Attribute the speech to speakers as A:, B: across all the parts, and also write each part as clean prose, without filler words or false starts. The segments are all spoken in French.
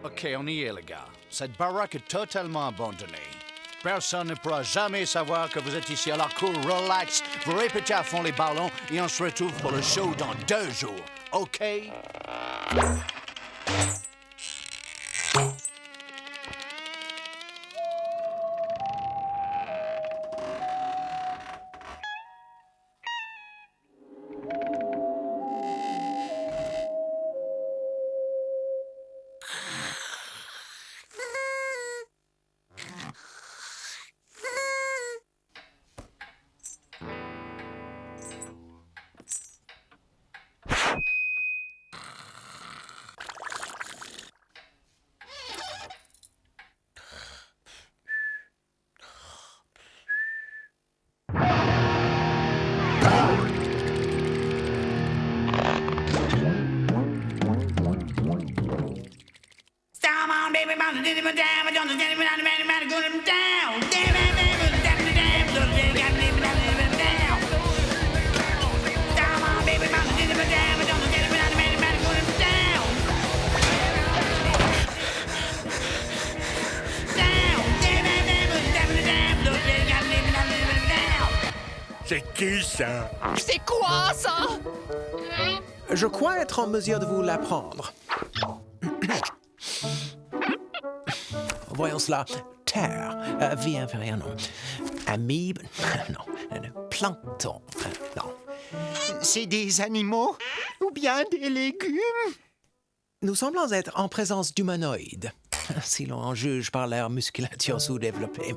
A: OK, on y est, les gars. Cette baraque est totalement abandonnée. Personne ne pourra jamais savoir que vous êtes ici. Alors cool, relax, vous répétez à fond les ballons et on se retrouve pour le show dans 2 jours. OK?
B: C'est qui ça?
C: C'est quoi, ça?
D: Je crois être en mesure de vous l'apprendre. Voyons cela. Terre, vie inférieure, non. Amibe, non. Plancton, non.
E: C'est des animaux ou bien des légumes?
D: Nous semblons être en présence d'humanoïdes. Si l'on en juge par leur musculature sous-développée.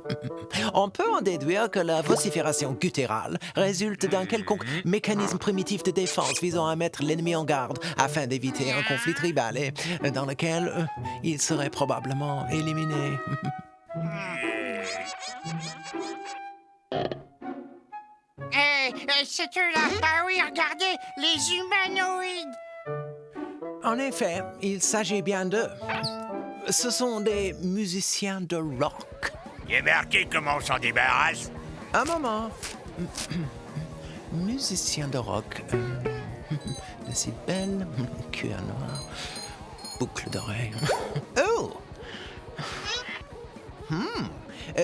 D: On peut en déduire que la vocifération gutturale résulte d'un quelconque mécanisme primitif de défense visant à mettre l'ennemi en garde afin d'éviter un conflit tribal et dans lequel il serait probablement éliminé.
E: C'est eux là. Ah oui, regardez, les humanoïdes.
D: En effet, il s'agit bien d'eux. Ce sont des musiciens de rock.
B: Il est marqué comment on s'en débarrasse.
D: Un moment. Musiciens de rock. De si belles, cuir noir, boucle d'oreille. Oh!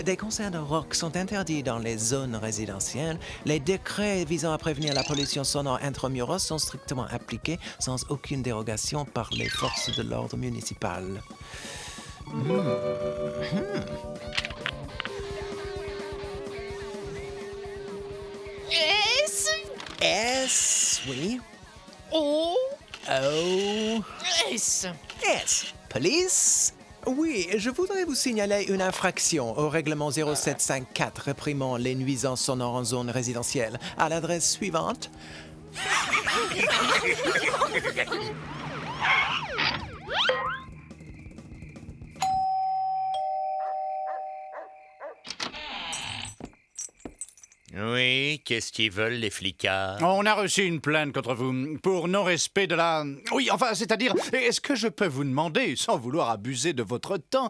D: Des concerts de rock sont interdits dans les zones résidentielles. Les décrets visant à prévenir la pollution sonore intramuros sont strictement appliqués sans aucune dérogation par les forces de l'ordre municipal. S, oui.
C: O.
D: O.
C: S.
D: S. Police. Oui, je voudrais vous signaler une infraction au règlement 0754 réprimant les nuisances sonores en zone résidentielle à l'adresse suivante.
B: Oui, qu'est-ce qu'ils veulent, les flicards?
A: On a reçu une plainte contre vous pour non-respect de la... Oui, enfin, c'est-à-dire, est-ce que je peux vous demander, sans vouloir abuser de votre temps,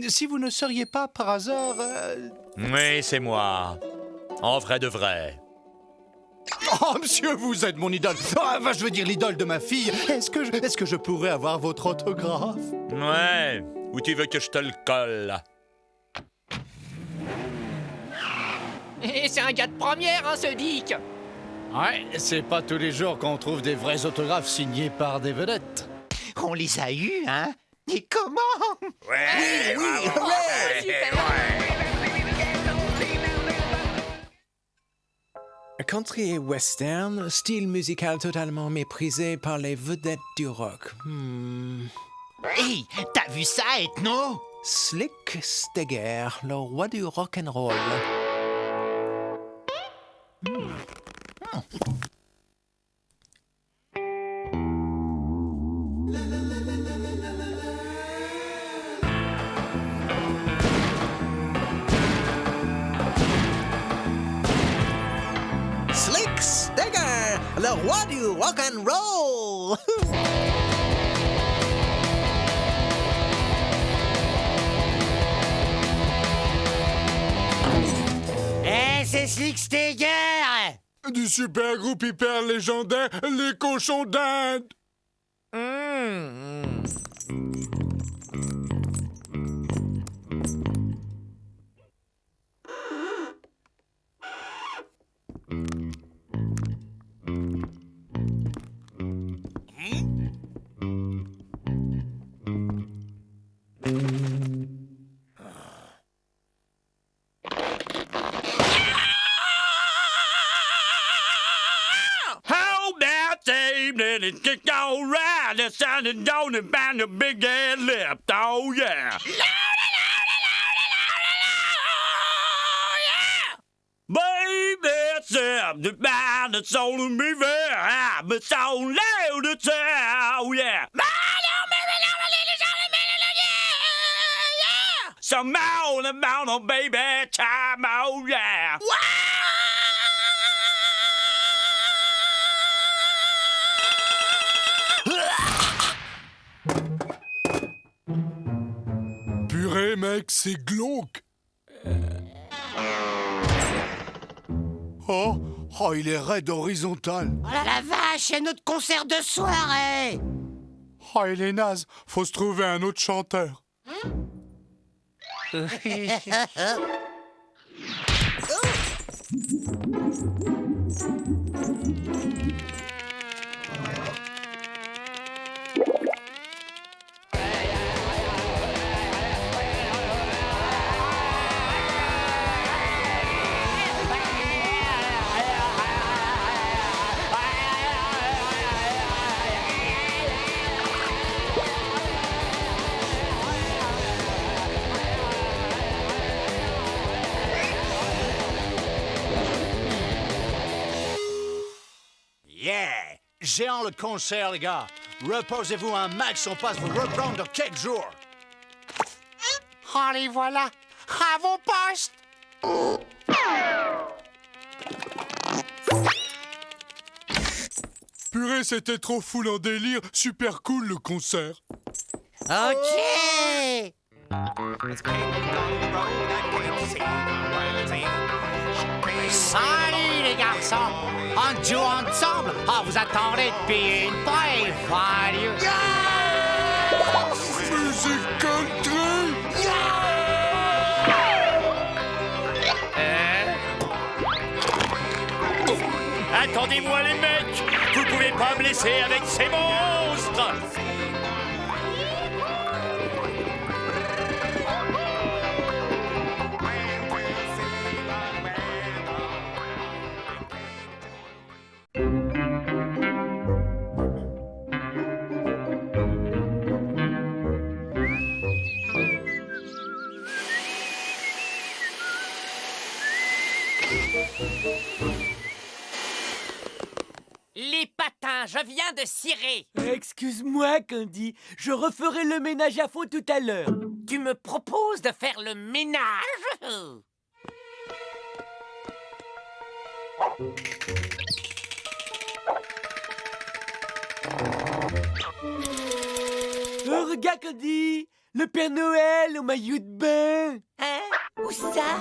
A: si vous ne seriez pas par hasard...
B: Oui, c'est moi. En vrai de vrai.
A: Oh, monsieur, vous êtes mon idole. Enfin, je veux dire l'idole de ma fille. Est-ce que je pourrais avoir votre autographe?
B: Ouais, ou tu veux que je te le colle?
C: Et c'est un gars de première, hein, ce Dick.
A: Ouais, c'est pas tous les jours qu'on trouve des vrais autographes signés par des vedettes.
E: On les a eus, hein? Et comment?
B: Ouais,
D: Oui,
B: bravo.
D: ouais.
C: Super.
D: Country et western, style musical totalement méprisé par les vedettes du rock.
E: Hey, t'as vu ça, Ethno?
D: Slick Stegger, le roi du rock'n'roll. Slick Stegger, le roi du rock'n'roll.
E: C'est Slick Stegger!
F: Du super groupe hyper légendaire, les cochons d'Inde.
B: Evening, it's just all right. The sounding down and band a big head lip. Oh, yeah. Baby, it's the band that's on me fair. I'm so loud to tell, yeah. Some out about a baby time, oh, yeah.
F: Purée, mec, c'est glauque. Oh, il est raide horizontal.
E: Oh là la vache, c'est notre concert de soirée!
F: Oh, il est naze. Faut se trouver un autre chanteur.
A: Géant le concert, les gars. Reposez-vous un max, on passe vous reprendre dans quelques jours.
E: Oh, les voilà! À vos postes!
F: Purée, c'était trop full en délire. Super cool, le concert.
E: OK! Salut, les garçons! On joue ensemble! Ah, vous attendez depuis une brève, allez!
F: Musique country.
B: Attendez-moi, les mecs. Vous pouvez pas me laisser avec ces monstres.
C: Les patins, je viens de cirer.
G: Excuse-moi, Candy, je referai le ménage à faux tout à l'heure.
C: Tu me proposes de faire le ménage?
G: Oh, regarde, Candy, le Père Noël au maillot de bain.
C: Hein? Où ça?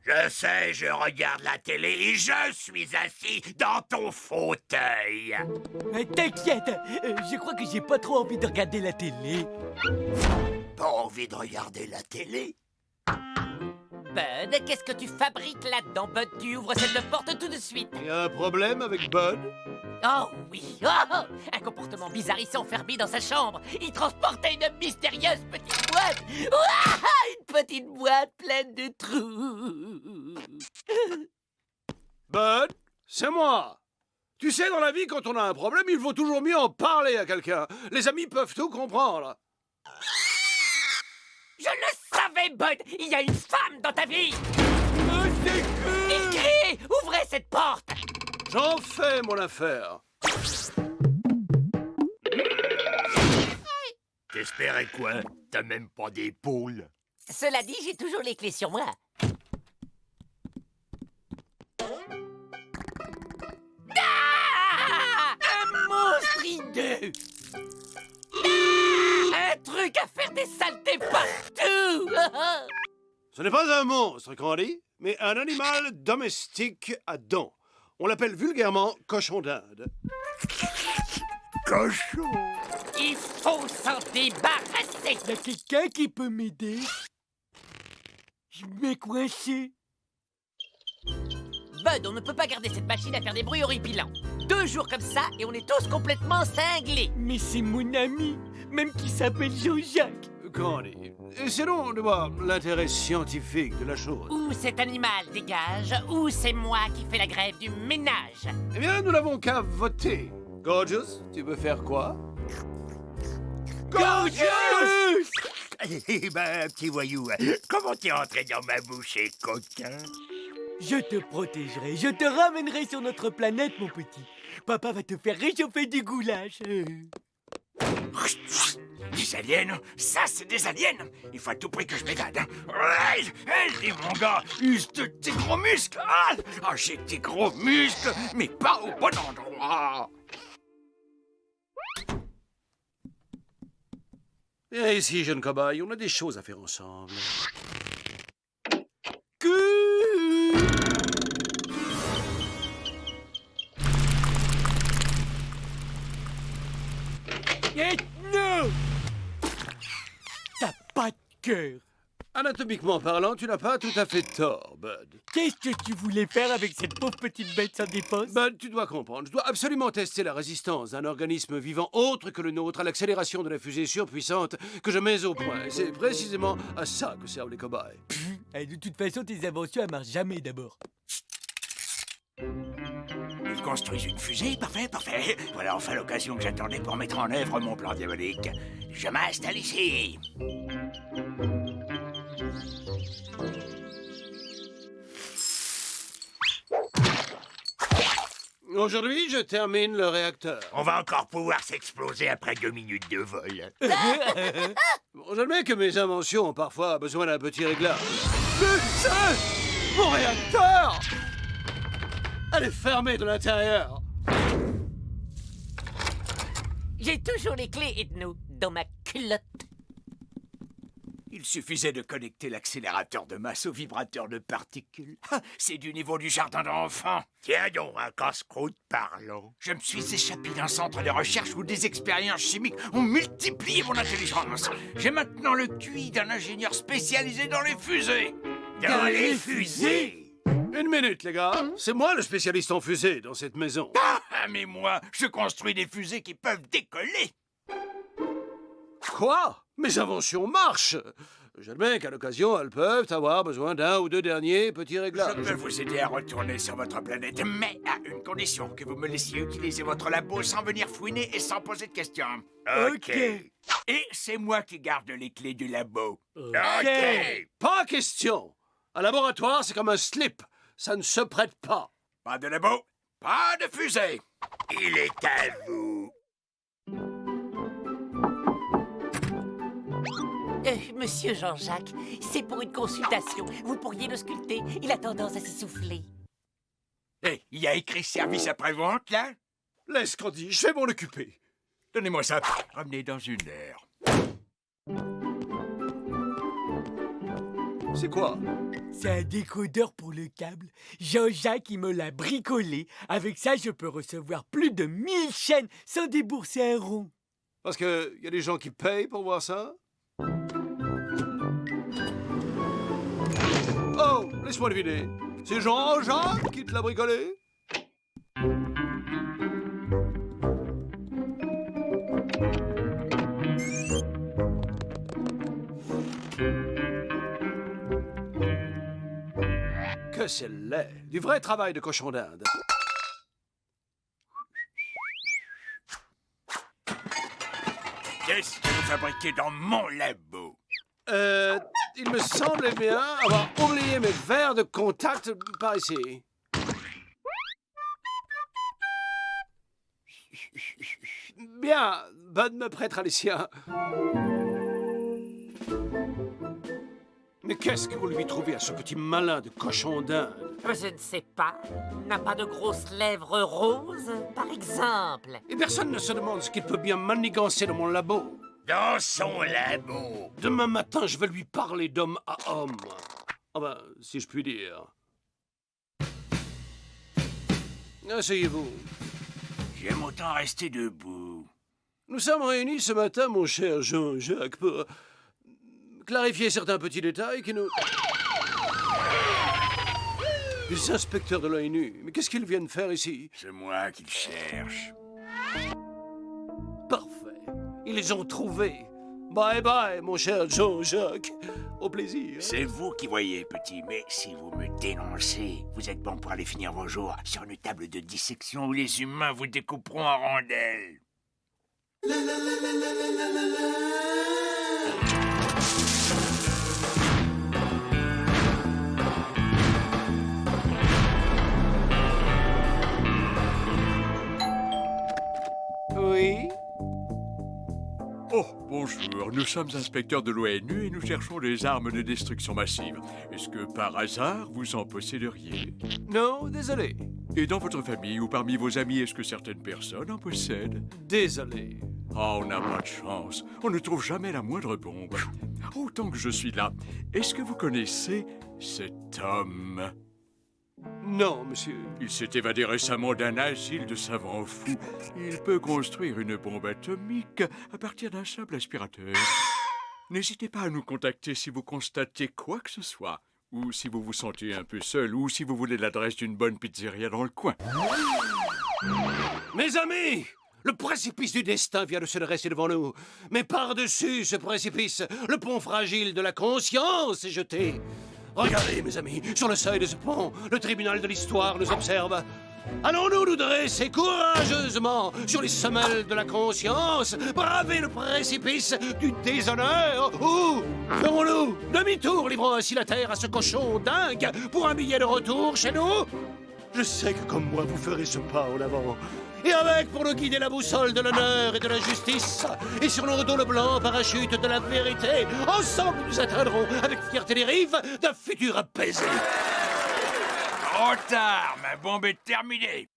B: Je sais, je regarde la télé et je suis assis dans ton fauteuil.
G: T'inquiète, je crois que j'ai pas trop envie de regarder la télé.
B: Pas envie de regarder la télé?
C: Bud, qu'est-ce que tu fabriques là-dedans, Bud? Tu ouvres cette porte tout de suite.
A: Il y a un problème avec Bud?
C: Oh oui! Oh, un comportement bizarre, il s'est enfermé dans sa chambre. Il transportait une mystérieuse petite boîte. Ouah, une petite boîte pleine de trous.
H: Bud, c'est moi. Tu sais, dans la vie, quand on a un problème, il vaut toujours mieux en parler à quelqu'un. Les amis peuvent tout comprendre.
C: Je le savais, Bud! Il y a une femme dans ta vie!
G: Oh, c'est cool!
C: Écris! Ouvrez cette porte!
H: J'en fais mon affaire.
B: T'espérais quoi? T'as même pas d'épaule.
C: Cela dit, j'ai toujours les clés sur moi. Ah!
G: Un monstre hideux!
C: Un truc à faire des saletés partout!
H: Ce n'est pas un monstre, Candy, mais un animal domestique à dents. On l'appelle vulgairement cochon d'Inde.
B: Cochon!
C: Il faut s'en débarrasser!
G: Y a quelqu'un qui peut m'aider? Je m'ai coincé.
C: Bud, on ne peut pas garder cette machine à faire des bruits horripilants. 2 jours comme ça et on est tous complètement cinglés.
G: Mais c'est mon ami, même qui s'appelle Jean-Jacques.
H: Candy, essayons de voir l'intérêt scientifique de la chose.
C: Ou cet animal dégage, ou c'est moi qui fais la grève du ménage.
H: Eh bien, nous n'avons qu'à voter. Gorgeous, tu veux faire quoi?
G: Gorgeous!
B: Eh ben, petit voyou, comment t'es entré dans ma bouche, coquin?
G: Je te protégerai, je te ramènerai sur notre planète, mon petit. Papa va te faire réchauffer du goulash.
B: Des aliens? Ça, c'est des aliens! Il faut à tout prix que je m'évade. Et mon gars, use de tes gros muscles! Ah, j'ai des gros muscles, mais pas au bon endroit!
H: Viens ici, jeune cobaye, on a des choses à faire ensemble.
G: Et non! T'as pas de cœur.
H: Anatomiquement parlant, tu n'as pas tout à fait tort, Bud.
G: Qu'est-ce que tu voulais faire avec cette pauvre petite bête sans défense?
H: Bud, tu dois comprendre, je dois absolument tester la résistance d'un organisme vivant autre que le nôtre à l'accélération de la fusée surpuissante que je mets au point. C'est précisément à ça que servent les cobayes.
G: De toute façon, tes inventions, elles marchent jamais d'abord.
B: Ils construisent une fusée? Parfait, parfait. Voilà enfin l'occasion que j'attendais pour mettre en œuvre mon plan diabolique. Je m'installe ici.
H: Aujourd'hui, je termine le réacteur.
B: On va encore pouvoir s'exploser après 2 minutes de vol.
H: Bon, j'admets que mes inventions ont parfois besoin d'un petit réglage. Mais c'est mon réacteur! Elle est fermée de l'intérieur.
C: J'ai toujours les clés, Edno, dans ma culotte.
B: Il suffisait de connecter l'accélérateur de masse au vibrateur de particules. C'est du niveau du jardin d'enfants. Tiens donc, un casse-croûte parlant. Je me suis échappé d'un centre de recherche où des expériences chimiques ont multiplié mon intelligence. J'ai maintenant le QI d'un ingénieur spécialisé dans les fusées. Dans les fusées?
H: Une minute, les gars. C'est moi le spécialiste en fusée dans cette maison.
B: Ah, mais moi, je construis des fusées qui peuvent décoller.
H: Quoi? Mes inventions marchent. J'admets qu'à l'occasion, elles peuvent avoir besoin d'un ou deux derniers petits réglages.
B: Je peux vous aider à retourner sur votre planète, mais à une condition, que vous me laissiez utiliser votre labo sans venir fouiner et sans poser de questions.
G: Ok.
B: Et c'est moi qui garde les clés du labo.
G: Ok.
H: Pas question. Un laboratoire, c'est comme un slip. Ça ne se prête pas.
B: Pas de labo, pas de fusée. Il est à vous.
C: Monsieur Jean-Jacques, c'est pour une consultation. Vous pourriez le sculpter. Il a tendance à s'essouffler.
B: Hé, il y a écrit service après-vente, là?
H: Laisse, Candy, je vais m'en occuper.
B: Donnez-moi ça. Ramenez dans 1 heure.
H: C'est quoi?
G: C'est un décodeur pour le câble. Jean-Jacques, il me l'a bricolé. Avec ça, je peux recevoir plus de 1000 chaînes sans débourser un rond.
H: Parce qu'il y a des gens qui payent pour voir ça? Oh, laisse-moi deviner. C'est Jean-Jacques qui te l'a bricolé? Que c'est laid. Du vrai travail de cochon d'Inde.
B: Qu'est-ce que vous fabriquez dans mon labo?
H: Il me semblait bien avoir oublié mes verres de contact par ici. Bien, bonne me prêtre Alicia. Mais qu'est-ce que vous lui trouvez à ce petit malin de cochon d'Inde?
C: Je ne sais pas. N'a pas de grosses lèvres roses, par exemple?
H: Et personne ne se demande ce qu'il peut bien manigancer dans mon labo.
B: Dans son labo.
H: Demain matin, je vais lui parler d'homme à homme. Enfin, si je puis dire. Asseyez-vous.
B: J'aime autant rester debout.
H: Nous sommes réunis ce matin, mon cher Jean-Jacques, pour clarifier certains petits détails qui nous... Les inspecteurs de l'ONU, mais qu'est-ce qu'ils viennent faire ici?
B: C'est moi qui le cherche.
H: Parfait. Ils les ont trouvés. Bye bye, mon cher Jean-Jacques. Au plaisir.
B: C'est vous qui voyez, petit, mais si vous me dénoncez, vous êtes bon pour aller finir vos jours sur une table de dissection où les humains vous découperont en rondelles.
H: Oui?
F: Oh, bonjour. Nous sommes inspecteurs de l'ONU et nous cherchons des armes de destruction massive. Est-ce que, par hasard, vous en posséderiez?
H: Non, désolé.
F: Et dans votre famille ou parmi vos amis, est-ce que certaines personnes en possèdent?
H: Désolé.
F: Oh, on n'a pas de chance. On ne trouve jamais la moindre bombe. Oh, tant que je suis là, est-ce que vous connaissez cet homme?
H: Non, monsieur.
F: Il s'est évadé récemment d'un asile de savants fous. Il peut construire une bombe atomique à partir d'un simple aspirateur. N'hésitez pas à nous contacter si vous constatez quoi que ce soit. Ou si vous vous sentez un peu seul, ou si vous voulez l'adresse d'une bonne pizzeria dans le coin.
H: Mes amis! Le précipice du destin vient de se dresser devant nous. Mais par-dessus ce précipice, le pont fragile de la conscience est jeté. Regardez, mes amis, sur le seuil de ce pont, le tribunal de l'histoire nous observe. Allons-nous nous dresser courageusement sur les semelles de la conscience, braver le précipice du déshonneur, ou ferons-nous demi-tour, livrant ainsi la terre à ce cochon dingue pour un billet de retour chez nous? Je sais que comme moi, vous ferez ce pas en avant. Et avec pour nous guider la boussole de l'honneur et de la justice, et sur nos dos le blanc parachute de la vérité, ensemble nous atteindrons avec fierté les rives d'un futur apaisé.
B: Trop tard, ma bombe est terminée.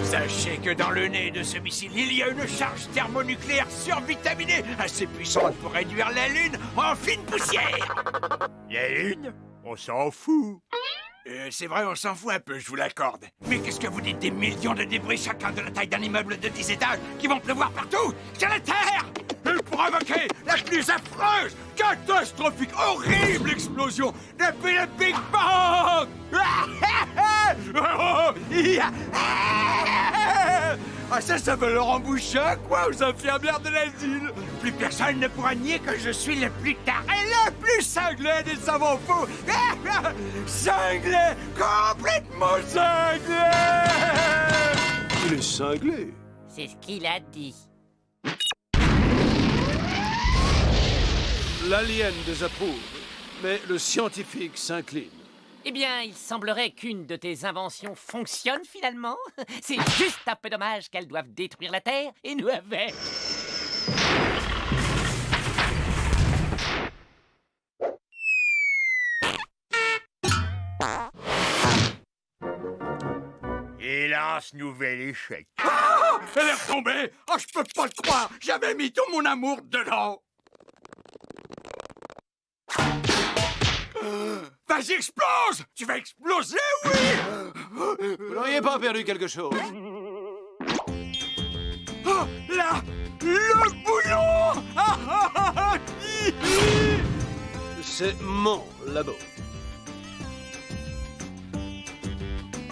B: Sachez que dans le nez de ce missile, il y a une charge thermonucléaire survitaminée, assez puissante pour réduire la Lune en fine poussière. La Lune? On s'en fout. C'est vrai, on s'en fout un peu, je vous l'accorde. Mais qu'est-ce que vous dites des millions de débris, chacun de la taille d'un immeuble de 10 étages, qui vont pleuvoir partout sur la Terre et provoquer la plus affreuse, catastrophique, horrible explosion depuis le Big Bang. Ah, ça veut leur emboucher, quoi, aux infirmières de l'asile. Plus personne ne pourra nier que je suis le plus taré, le plus cinglé des savants fous. Cinglé, complètement cinglé.
H: Il est cinglé.
C: C'est ce qu'il a dit.
H: L'alien désapprouve, mais le scientifique s'incline.
C: Eh bien, il semblerait qu'une de tes inventions fonctionne finalement. C'est juste un peu dommage qu'elles doivent détruire la Terre et nous avec.
B: Hélas, nouvel échec. Ah, elle est retombée. Oh, je peux pas le croire. J'avais mis tout mon amour dedans. Vas-y, explose! Tu vas exploser, oui!
H: Vous n'auriez pas perdu quelque chose?
B: Oh, là! Le boulon!
H: C'est mon labo.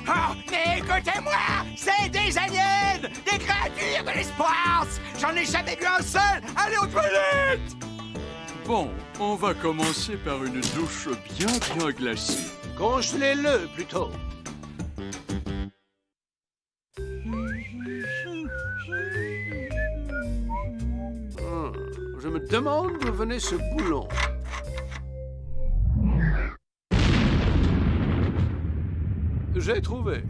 B: Oh, mais écoutez-moi! C'est des aliens! Des créatures de l'espace! J'en ai jamais vu un seul! Allez aux toilettes!
F: Bon, on va commencer par une douche bien glacée.
H: Congelez-le plutôt. Je me demande d'où venait ce boulon. J'ai trouvé.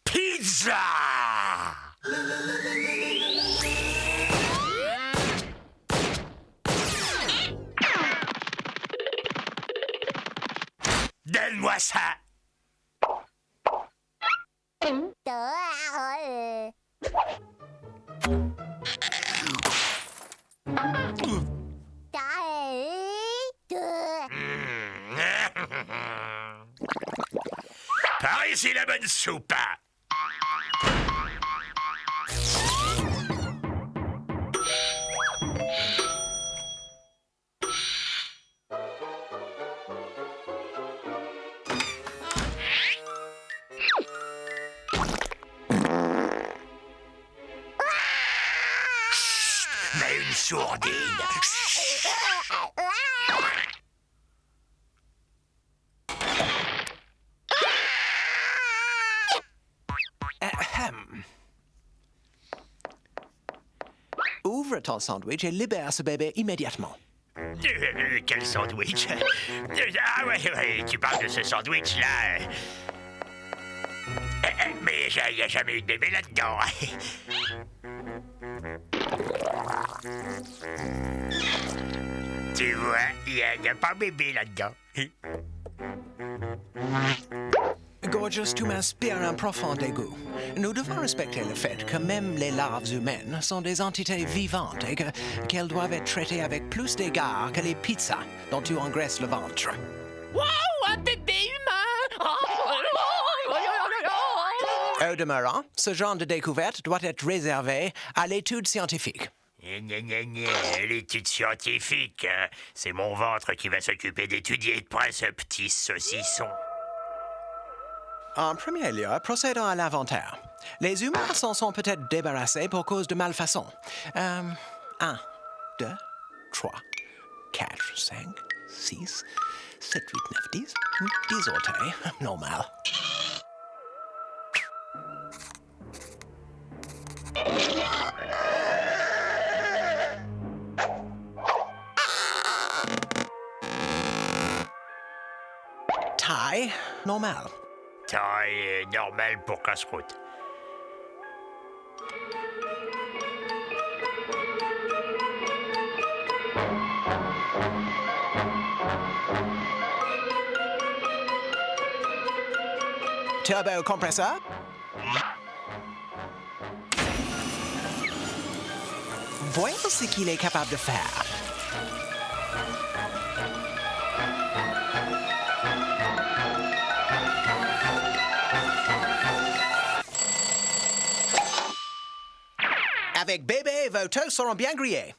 B: Pizza! Donne-moi ça! Par ici la bonne soupe! Mais une sourdine!
D: Ouvre ton sandwich et libère ce bébé immédiatement.
B: Quel sandwich? Ah ouais, tu parles de ce sandwich-là. Mais il n'y a jamais eu de bébé là-dedans. Tu vois, il n'y a pas bébé là-dedans.
D: Gorgeous, tu m'inspires un profond dégoût. Nous devons respecter le fait que même les larves humaines sont des entités vivantes et qu'elles doivent être traitées avec plus d'égard que les pizzas dont tu engraisses le ventre.
C: Wow, un bébé humain!
D: Au demeurant, ce genre de découverte doit être réservé à l'étude scientifique.
B: L'étude scientifique, c'est mon ventre qui va s'occuper d'étudier de près ce petit saucisson.
D: En premier lieu, procédons à l'inventaire. Les humains s'en sont peut-être débarrassés pour cause de malfaçon. 1, 2, 3, 4, 5, 6, 7, 8, 9, 10. 10 orteils, normal. Taille, normal.
B: Taille normale pour casse-croûte.
D: Turbo compresseur. Voyons ce qu'il est capable de faire. Avec bébé, vos toasts seront bien grillés.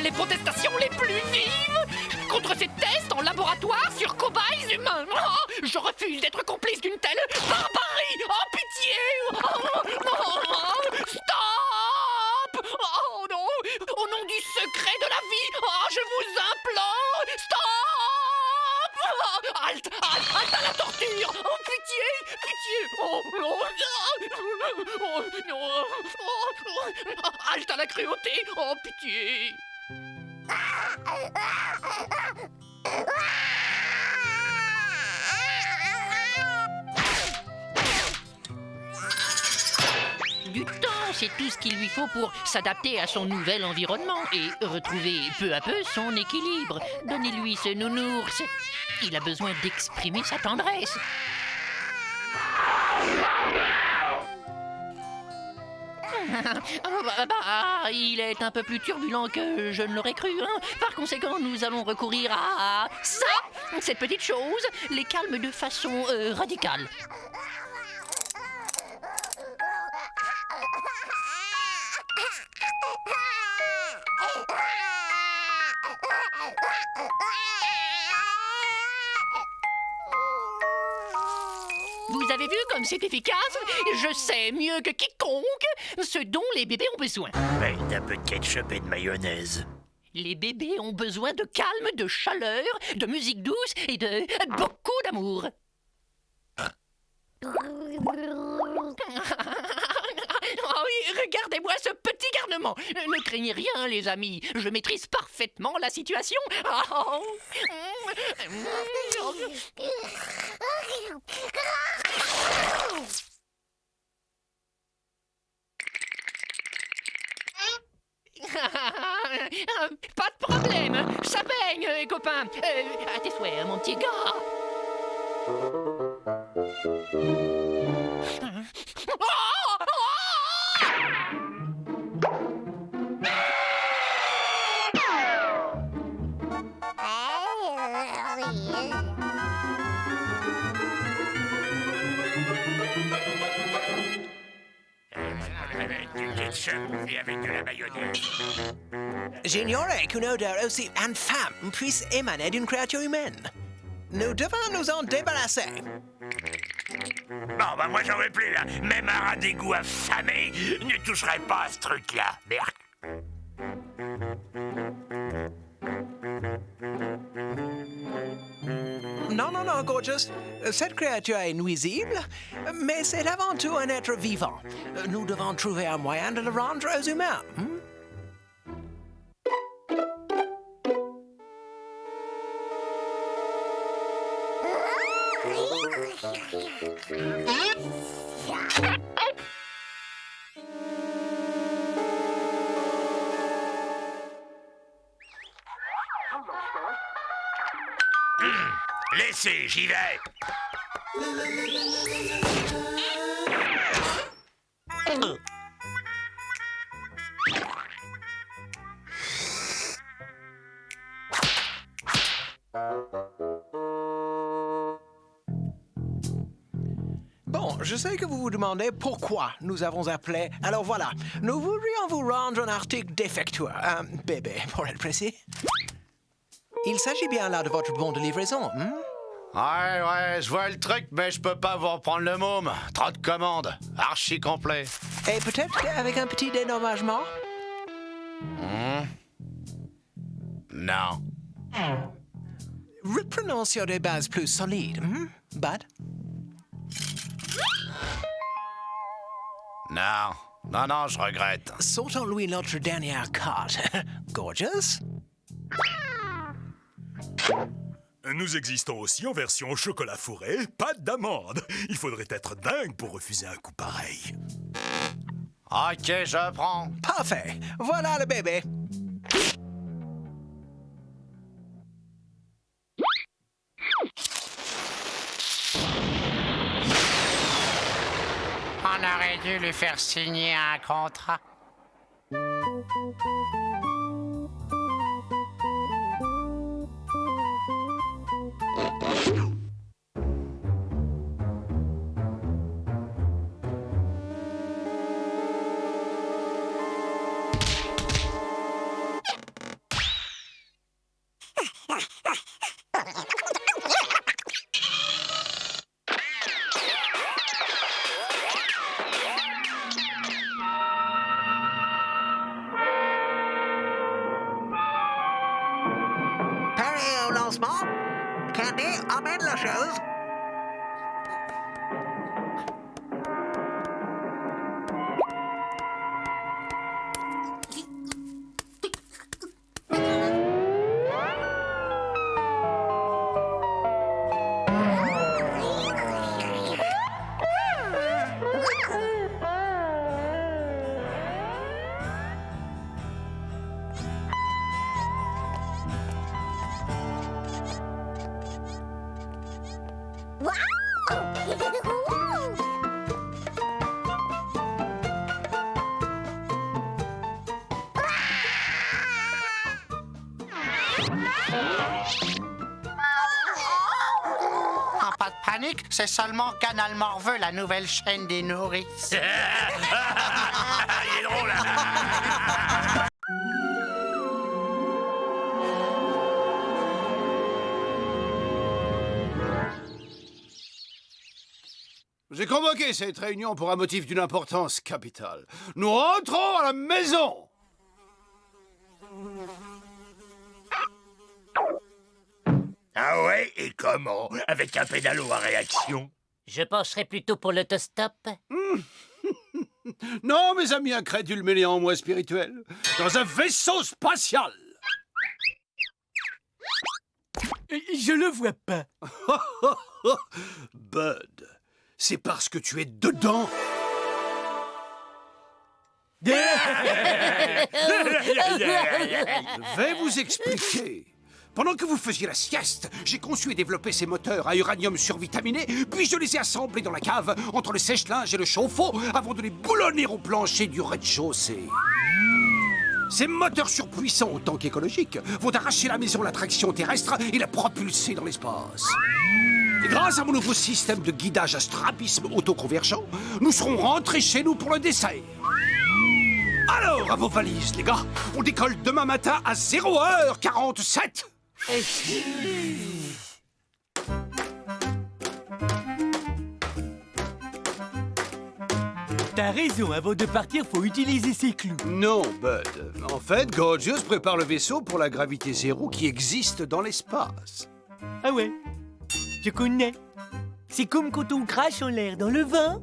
C: Les protestations les plus vives contre ces tests en laboratoire sur cobayes humains. Oh, je refuse d'être complice d'une telle barbarie. Oh, pitié. Stop. Oh non. Au nom du secret de la vie, oh, je vous implore. Stop. Halte à la torture. Oh, pitié. Oh non. Oh non. Halte à la cruauté. Oh, pitié. Du temps, c'est tout ce qu'il lui faut pour s'adapter à son nouvel environnement et retrouver peu à peu son équilibre. Donnez-lui ce nounours. Il a besoin d'exprimer sa tendresse. Il est un peu plus turbulent que je ne l'aurais cru. Hein. Par conséquent, nous allons recourir à ça, cette petite chose, les calme de façon radicale. Vous avez vu comme c'est efficace? Je sais mieux que quiconque ce dont les bébés ont besoin.
B: Ouais, d'un peu de ketchup et de mayonnaise.
C: Les bébés ont besoin de calme, de chaleur, de musique douce et de beaucoup d'amour. Oh oui, regardez-moi ce petit garnement. Ne craignez rien, les amis. Je maîtrise parfaitement la situation. Pas de problème. Ça baigne, copain. À tes souhaits, mon petit gars.
B: Du ketchup et avec de la mayonnaise.
D: J'ignorais qu'une odeur aussi infâme puisse émaner d'une créature humaine. Nous devons nous en débarrasser.
B: Bon, bah moi j'en veux plus, là. Même un rat d'égout affamé ne toucherait pas à ce truc-là. Merde.
D: Non, Gorgeous. Cette créature est nuisible, mais c'est avant tout un être vivant. Nous devons trouver un moyen de le rendre aux humains.
B: Laissez, j'y vais.
D: Bon, je sais que vous vous demandez pourquoi nous avons appelé. Alors voilà, nous voudrions vous rendre un article défectueux, un bébé pour être précis. Il s'agit bien là de votre bon de livraison,
A: Ouais, je vois le truc, mais je peux pas vous reprendre le môme. Trop de commandes, archi complet.
D: Et peut-être qu'avec un petit dédommagement?
A: Non.
D: Reprenons sur des bases plus solides, Bud?
A: Non, je regrette.
D: Sortons-lui notre dernière carte. Gorgeous?
I: Nous existons aussi en version chocolat fourré, pâte d'amande. Il faudrait être dingue pour refuser un coup pareil.
A: Ok, je prends.
D: Parfait. Voilà le bébé.
E: On aurait dû lui faire signer un contrat.
D: Pareil au lancement. Candy, emmène la chose.
E: Ah, pas de panique, c'est seulement Canal Morveux, la nouvelle chaîne des nourrices.
B: Il est drôle, hein.
H: J'ai convoqué cette réunion pour un motif d'une importance capitale. Nous rentrons à la maison.
B: Ah ouais, et comment? Avec un pédalo à réaction?
C: Je pencherais plutôt pour l'autostop.
H: Non, mes amis incrédules mais néanmoins spirituels. Dans un vaisseau spatial.
G: Je le vois pas.
H: Bud, c'est parce que tu es dedans. Je vais vous expliquer. Pendant que vous faisiez la sieste, j'ai conçu et développé ces moteurs à uranium survitaminé, puis je les ai assemblés dans la cave, entre le sèche-linge et le chauffe-eau, avant de les boulonner au plancher du rez-de-chaussée. Ces moteurs surpuissants autant qu'écologiques vont arracher la maison à l'attraction terrestre et la propulser dans l'espace. Et grâce à mon nouveau système de guidage à strabisme autoconvergent, nous serons rentrés chez nous pour le dessert. Alors, à vos valises, les gars, on décolle demain matin à 0h47.
G: T'as raison, avant de partir, faut utiliser ses clous.
H: Non, Bud. En fait, Gorgeous prépare le vaisseau pour la gravité zéro qui existe dans l'espace.
G: Ah ouais, je connais. C'est comme quand on crache en l'air dans le vin.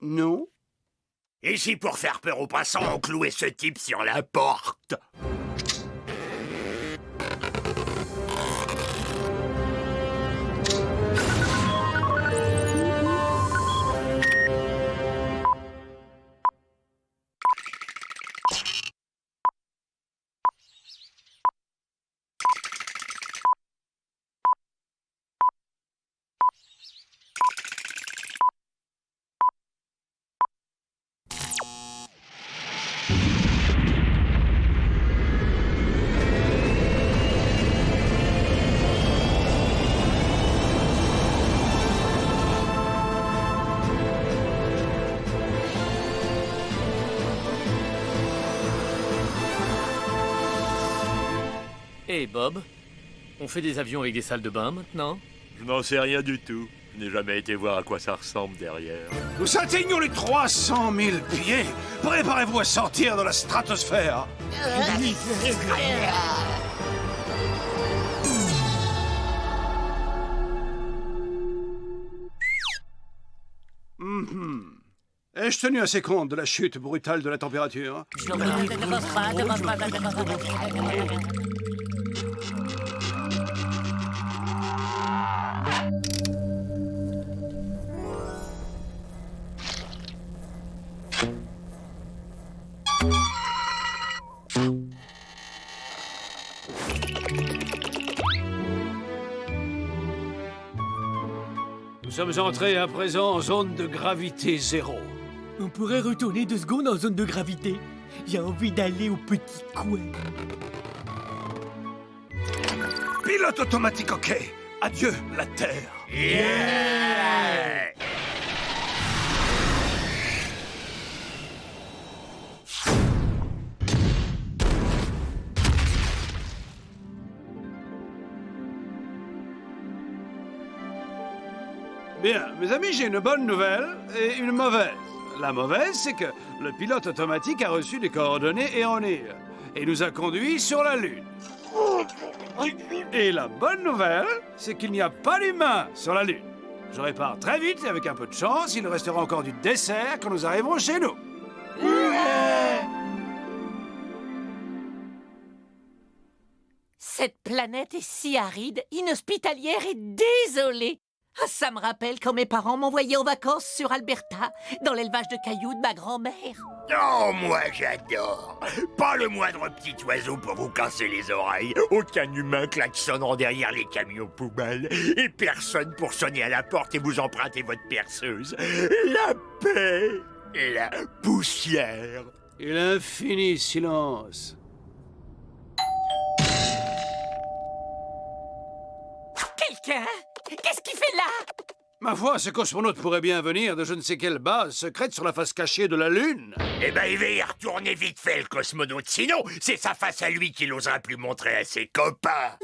H: Non.
B: Et si pour faire peur aux passants, on clouait ce type sur la porte?
J: Hey Bob, on fait des avions avec des salles de bain maintenant?
K: Je n'en sais rien du tout. Je n'ai jamais été voir à quoi ça ressemble derrière.
H: Nous atteignons les 300 000 pieds. Préparez-vous à sortir dans la stratosphère. Ai-je tenu assez compte de la chute brutale de la température? Nous sommes entrés à présent en zone de gravité zéro.
G: On pourrait retourner 2 secondes en zone de gravité. J'ai envie d'aller au petit coin.
H: Pilote automatique, ok. Adieu, la Terre.
B: Yeah!
H: Bien, mes amis, j'ai une bonne nouvelle et une mauvaise. La mauvaise, c'est que le pilote automatique a reçu des coordonnées erronées et nous a conduits sur la Lune. Et la bonne nouvelle, c'est qu'il n'y a pas d'humains sur la Lune. Je répare très vite et avec un peu de chance, il restera encore du dessert quand nous arriverons chez nous.
C: Cette planète est si aride, inhospitalière et désolée. Ah, ça me rappelle quand mes parents m'envoyaient en vacances sur Alberta, dans l'élevage de cailloux de ma grand-mère.
B: Oh, moi j'adore. Pas le moindre petit oiseau pour vous casser les oreilles. Aucun humain klaxonnant derrière les camions poubelles. Et personne pour sonner à la porte et vous emprunter votre perceuse. La paix et la poussière.
H: Et l'infini silence.
C: Quelqu'un? Qu'est-ce qu'il fait là?
H: Ma foi, ce cosmonaute pourrait bien venir de je ne sais quelle base secrète sur la face cachée de la Lune.
B: Eh ben, il va y retourner vite fait, le cosmonaute. Sinon, c'est sa face à lui qu'il n'osera plus montrer à ses copains.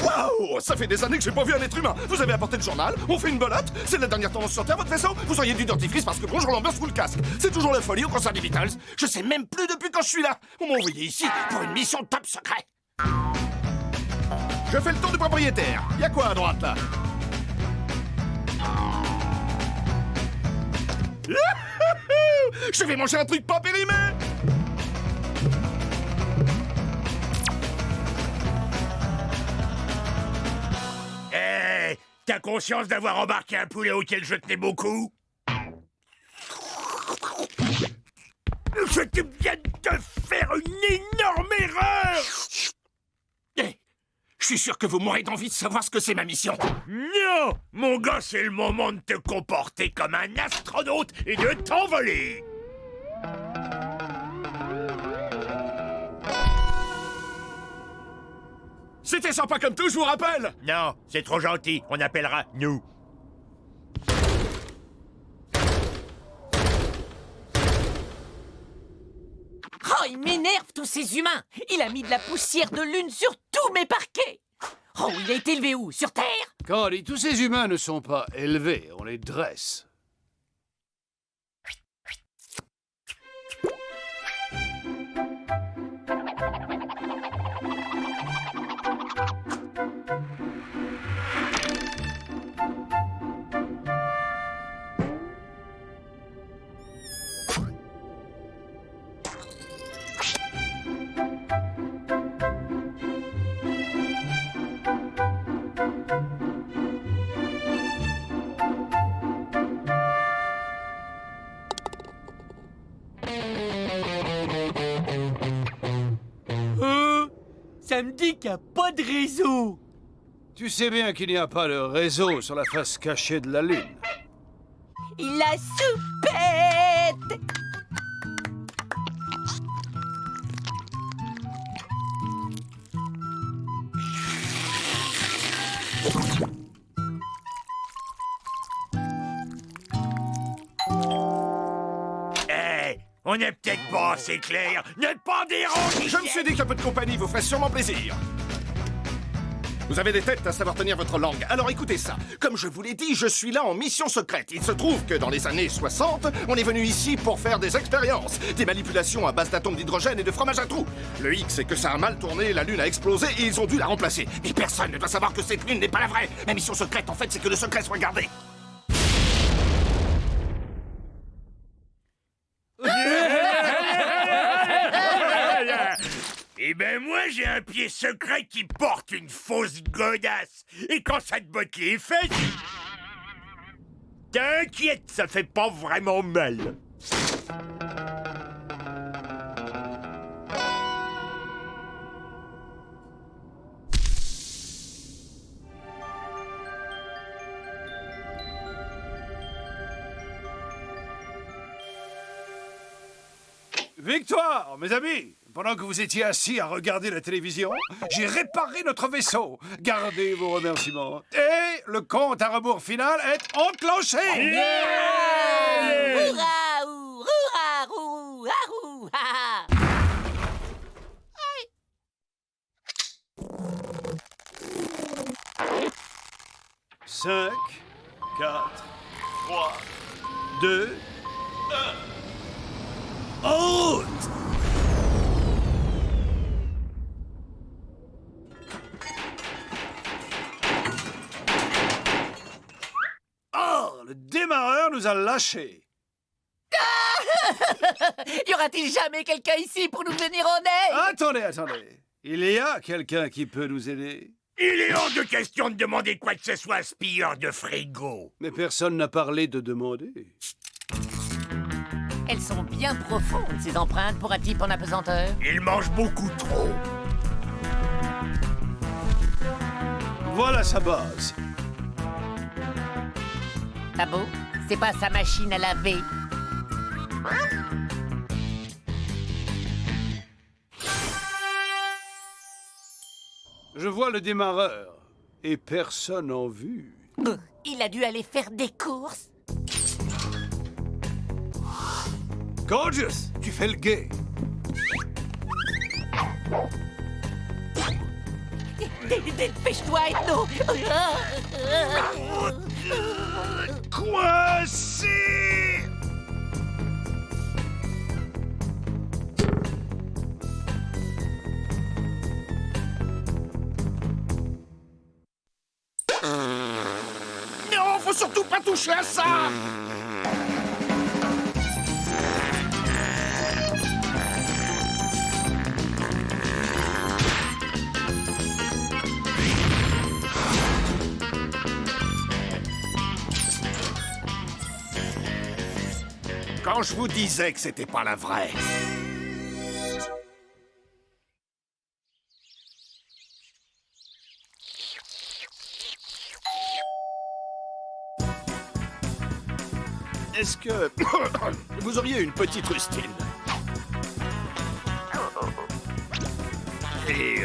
L: Waouh! Ça fait des années que j'ai pas vu un être humain. Vous avez apporté le journal, on fait une belote, c'est la dernière tendance sur Terre, votre vaisseau. Vous auriez du dentifrice parce que bonjour l'ambiance sous le casque. C'est toujours la folie au concert des Beatles. Je sais même plus depuis quand je suis là. On m'a envoyé ici pour une mission top secret. Je fais le tour du propriétaire. Y a quoi à droite là? Je vais manger un truc pas périmé.
B: Eh, t'as conscience d'avoir embarqué un poulet auquel je tenais beaucoup? Je te viens de faire une énorme erreur!
L: Eh, je suis sûr que vous mourrez d'envie de savoir ce que c'est ma mission.
B: Non! Mon gars, c'est le moment de te comporter comme un astronaute et de t'envoler!
L: C'était sympa comme tout, je vous rappelle.
B: Non, c'est trop gentil, on appellera nous.
C: Oh, il m'énerve, tous ces humains! Il a mis de la poussière de lune sur tous mes parquets! Oh, il a été élevé où? Sur Terre?
H: Candy, tous ces humains ne sont pas élevés, on les dresse.
G: Ça me dit qu'il n'y a pas de réseau.
H: Tu sais bien qu'il n'y a pas de réseau sur la face cachée de la Lune.
C: Il a soupette!
B: On n'est peut-être pas assez clair. Ne pas déranger.
L: Je me suis dit qu'un peu de compagnie vous ferait sûrement plaisir. Vous avez des têtes à savoir tenir votre langue. Alors écoutez ça. Comme je vous l'ai dit, je suis là en mission secrète. Il se trouve que dans les années 60, on est venu ici pour faire des expériences. Des manipulations à base d'atomes d'hydrogène et de fromage à trous. Le hic, c'est que ça a mal tourné, la Lune a explosé et ils ont dû la remplacer. Mais personne ne doit savoir que cette Lune n'est pas la vraie. Ma mission secrète, en fait, c'est que le secret soit gardé.
B: Eh ben moi j'ai un pied secret qui porte une fausse godasse. Et quand ça te botte les fesses... T'inquiète, ça fait pas vraiment mal.
H: Victoire, mes amis! Pendant que vous étiez assis à regarder la télévision, j'ai réparé notre vaisseau. Gardez vos remerciements. Et le compte à rebours final est enclenché!
C: Yeah! Hourra, hourra, hourra, hourra.
H: 5, 4, 3, 2, 1... Out! Oh, le démarreur nous a lâchés.
C: Y aura-t-il jamais quelqu'un ici pour nous venir en aide?
H: Attendez. Il y a quelqu'un qui peut nous aider.
B: Il est hors de question de demander quoi que ce soit à ce pilleur de frigo.
H: Mais personne n'a parlé de demander.
C: Elles sont bien profondes, ces empreintes, pour un type en apesanteur.
B: Il mange beaucoup trop.
H: Voilà sa base.
C: Ah bon? C'est pas sa machine à laver.
H: Je vois le démarreur. Et personne en vue.
C: Il a dû aller faire des courses.
H: Gorgeous, tu fais le guet.
C: Dépêche-toi, Ethno.
B: Coincé! Non, faut surtout pas toucher à ça! Quand je vous disais que c'était pas la vraie. Est-ce que vous auriez une petite rustine? Et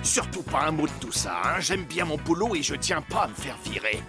B: surtout pas un mot de tout ça, hein. J'aime bien mon boulot et je tiens pas à me faire virer.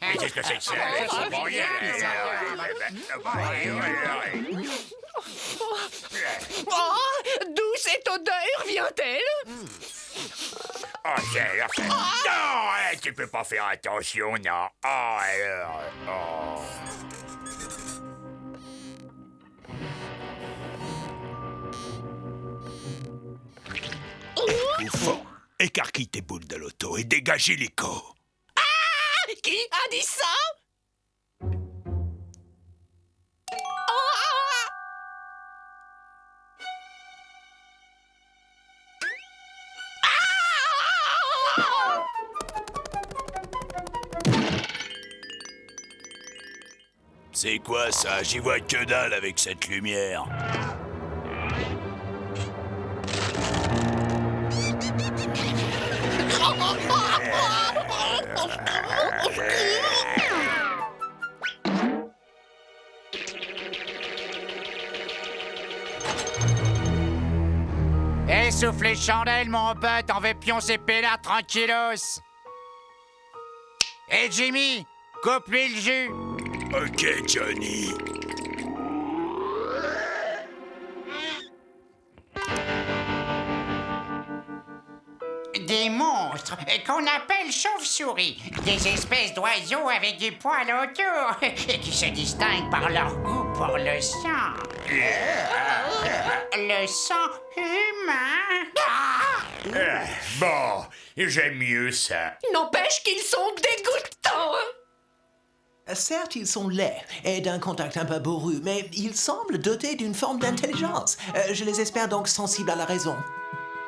E: Mais qu'est-ce que c'est que ça?
C: Oh, d'où cette odeur vient-elle?
B: Oh, non, tu peux pas faire attention, non. Oh, alors, oh.
I: Bouffon, écarquille tes boules de l'auto et dégagez l'écho.
C: Qui a dit ça?
I: C'est quoi ça? J'y vois que dalle avec cette lumière.
E: Essouffle les chandelles, mon pote, on veut pioncer peinard tranquillos. Hé, Jimmy, coupe-lui le jus.
I: Ok, Johnny.
E: Des monstres qu'on appelle chauves-souris. Des espèces d'oiseaux avec du poil autour et qui se distinguent par leur goût pour le sang. Le sang humain.
B: Bon, j'aime mieux ça.
C: N'empêche qu'ils sont dégoûtants.
D: Certes, ils sont laids et d'un contact un peu bourru, mais ils semblent dotés d'une forme d'intelligence. Je les espère donc sensibles à la raison.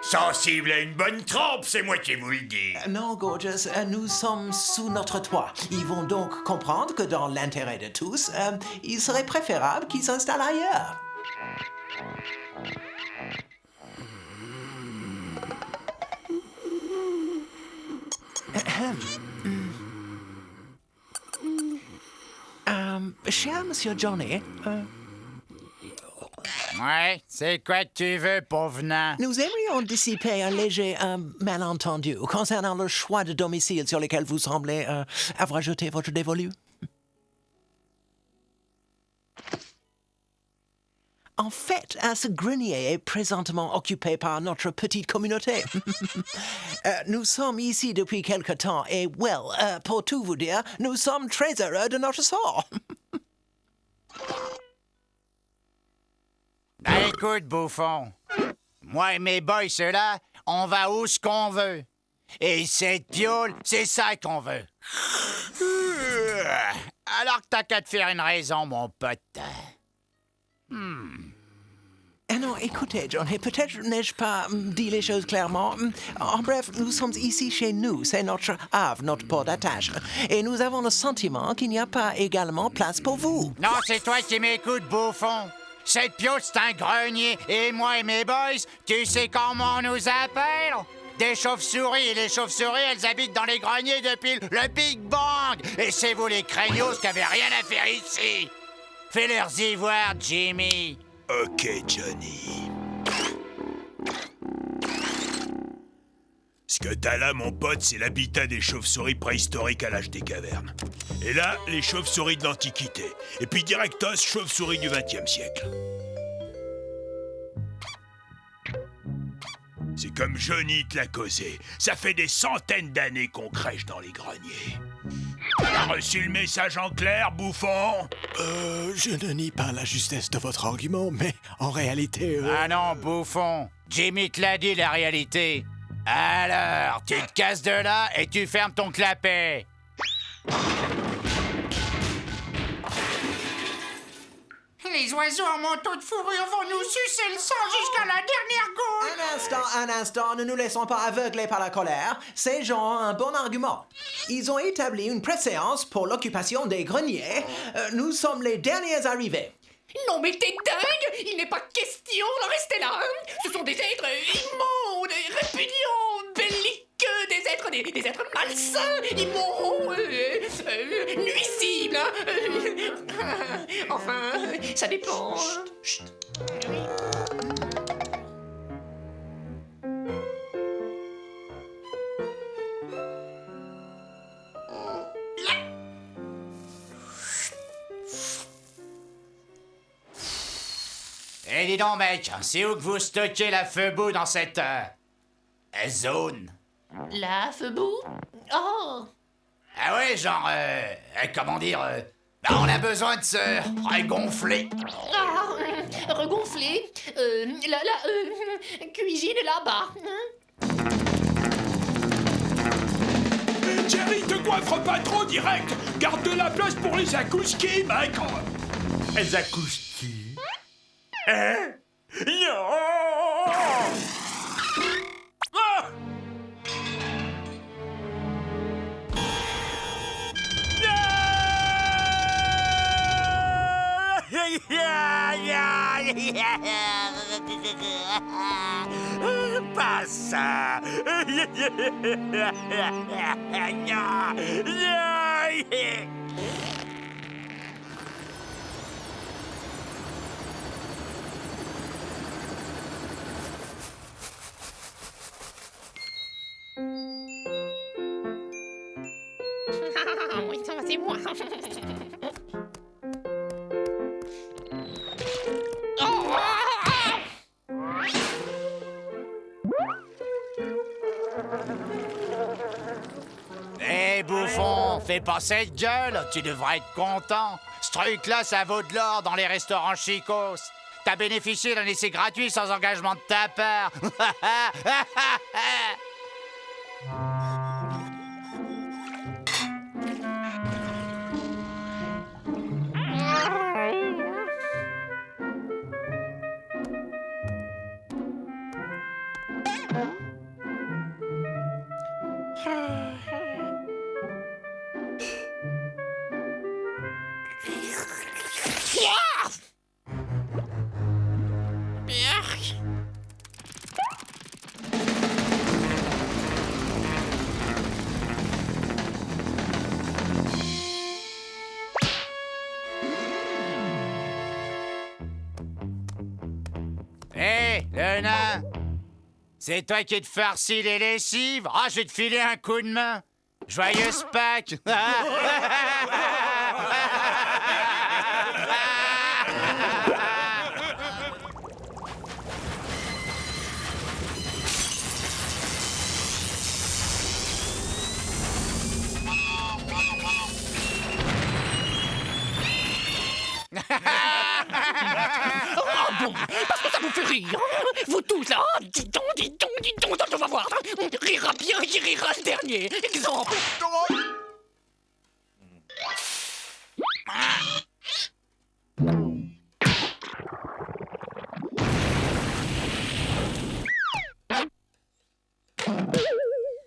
B: Sensible à une bonne trempe, c'est moi qui vous le dis.
D: Non, Gorgeous, nous sommes sous notre toit. Ils vont donc comprendre que dans l'intérêt de tous, il serait préférable qu'ils s'installent ailleurs. Cher Monsieur Johnny,
E: Ouais, c'est quoi que tu veux, pauvre nain?
D: Nous aimerions dissiper un léger malentendu concernant le choix de domicile sur lequel vous semblez avoir jeté votre dévolu. En fait, ce grenier est présentement occupé par notre petite communauté. Nous sommes ici depuis quelque temps et, pour tout vous dire, nous sommes très heureux de notre sort.
E: Ben écoute, bouffon, moi et mes boys, ceux-là, on va où ce qu'on veut. Et cette piole, c'est ça qu'on veut. Alors que t'as qu'à te faire une raison, mon pote.
D: Ah non, écoutez, John, et peut-être n'ai-je pas dit les choses clairement. En bref, nous sommes ici chez nous, c'est notre havre, notre port d'attache. Et nous avons le sentiment qu'il n'y a pas également place pour vous.
E: Non, c'est toi qui m'écoutes, bouffon. Cette piole, c'est un grenier. Et moi et mes boys, tu sais comment on nous appelle? Des chauves-souris. Et les chauves-souris, elles habitent dans les greniers depuis le Big Bang. Et c'est vous les craignos qui avez rien à faire ici. Fais-leur y voir, Jimmy.
I: Ok, Johnny. Ce que t'as là, mon pote, c'est l'habitat des chauves-souris préhistoriques à l'âge des cavernes. Et là, les chauves-souris de l'Antiquité. Et puis directos, chauves-souris du XXe siècle. C'est comme Johnny te l'a causé. Ça fait des centaines d'années qu'on crèche dans les greniers. T'as reçu le message en clair, bouffon?
M: Je ne nie pas la justesse de votre argument, mais en réalité...
E: Ah non, bouffon. Jimmy te l'a dit, la réalité. Alors, tu te casses de là et tu fermes ton clapet. Les oiseaux en manteau de fourrure vont nous sucer le sang jusqu'à la dernière goutte.
D: Un instant, ne nous laissons pas aveugler par la colère. Ces gens ont un bon argument. Ils ont établi une préséance pour l'occupation des greniers. Nous sommes les derniers arrivés.
C: Non mais t'es dingue! Il n'est pas question de rester là, hein. Ce sont des êtres immondes, répugnants, belliqueux, des êtres malsains, immondes, nuisibles, hein. Enfin, ça dépend. Chut.
E: Eh, dis donc, mec, c'est où que vous stockez la feu-boue dans cette zone?
C: La feu-boue? Oh!
E: Ah ouais, genre, comment dire, on a besoin de se regonfler.
C: Ah, regonfler? La cuisine est là-bas. Hein?
I: Jerry, te coiffe pas trop direct. Garde de la place pour les akouski, mec. Les akouski? Hein? Non! Ah! Pas ça!
C: Oui, ça va, c'est moi.
E: Eh, bouffon, fais pas cette gueule, tu devrais être content. Ce truc-là, ça vaut de l'or dans les restaurants chicos. T'as bénéficié d'un essai gratuit sans engagement de ta part. Hé, le nain! C'est toi qui te farcis les lessives? Ah, je vais te filer un coup de main! Joyeuse Pâques!
C: Ah bon, parce que ça vous fait rire, hein? Vous tous là, dis donc, on va voir, hein? Rira bien qui rira le dernier. Exemple.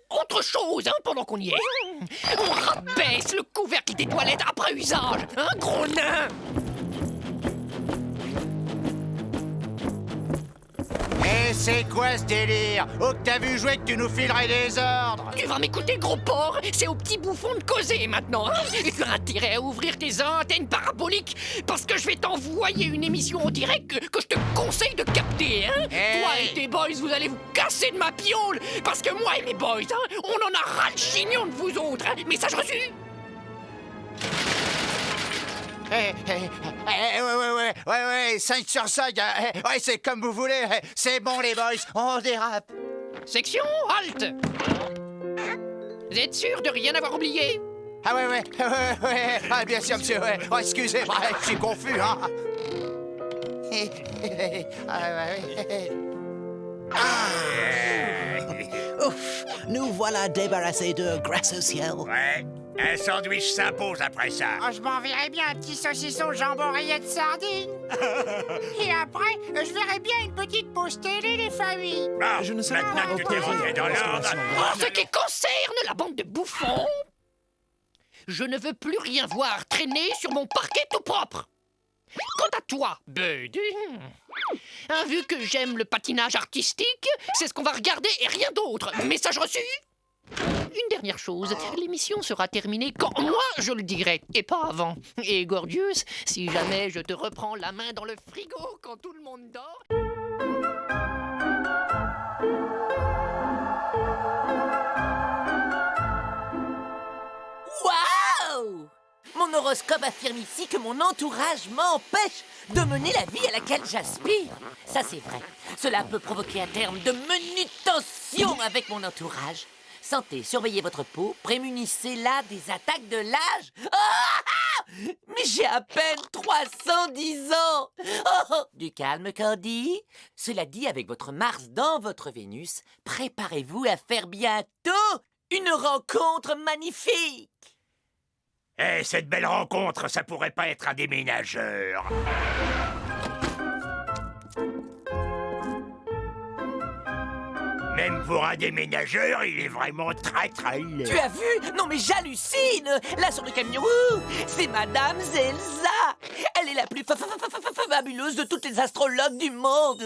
C: Autre chose, hein, pendant qu'on y est. On rabaisse le couvercle des toilettes après usage, hein, gros nain.
E: Et c'est quoi ce délire? Oh, que t'as vu jouer que tu nous filerais des ordres!
C: Tu vas m'écouter, gros porc. C'est au petit bouffon de causer maintenant, hein. Et tu as intérêt à ouvrir tes antennes paraboliques parce que je vais t'envoyer une émission en direct que je te conseille de capter, hein.
E: Hey.
C: Toi et tes boys, vous allez vous casser de ma piole parce que moi et mes boys, hein, on en a ras le chignon de vous autres, hein. Message reçu.
E: Ouais, 5 sur 5, ouais, c'est comme vous voulez, c'est bon les boys, on dérape.
C: Section halte. Vous êtes sûr de rien avoir oublié?
E: Ah ouais, ah, bien sûr monsieur, ouais, oh, excusez-moi, je suis confus, hein.
D: Ouf, nous voilà débarrassés d'eux grâce au ciel.
B: Ouais, un sandwich s'impose après ça.
E: Oh, je m'enverrais bien un petit saucisson jambon rayé de sardines. Et après, je verrais bien une petite pause télé des familles.
B: Bon,
D: Je ne sais
B: maintenant
D: pas
B: que tu es rentré dans l'ordre,
C: En ce qui concerne la bande de bouffons, je ne veux plus rien voir traîner sur mon parquet tout propre. Quant à toi, Bud, vu que j'aime le patinage artistique, c'est ce qu'on va regarder et rien d'autre. Message reçu? Une dernière chose, l'émission sera terminée quand moi je le dirai, et pas avant. Et Gordius, si jamais je te reprends la main dans le frigo quand tout le monde dort...
N: Waouh! Mon horoscope affirme ici que mon entourage m'empêche de mener la vie à laquelle j'aspire. Ça, c'est vrai. Cela peut provoquer à terme de manutentions avec mon entourage. Santé, surveillez votre peau, prémunissez-la des attaques de l'âge. Ah! Mais j'ai à peine 310 ans. Oh, du calme, Candy. Cela dit, avec votre Mars dans votre Vénus, préparez-vous à faire bientôt une rencontre magnifique.
B: Eh, cette belle rencontre, ça pourrait pas être un déménageur. Même pour un déménageur, il est vraiment très laid.
N: Tu as vu? Non mais j'hallucine. Là sur le camion, c'est Madame Zelza. Elle est la plus fabuleuse de toutes les astrologues du monde.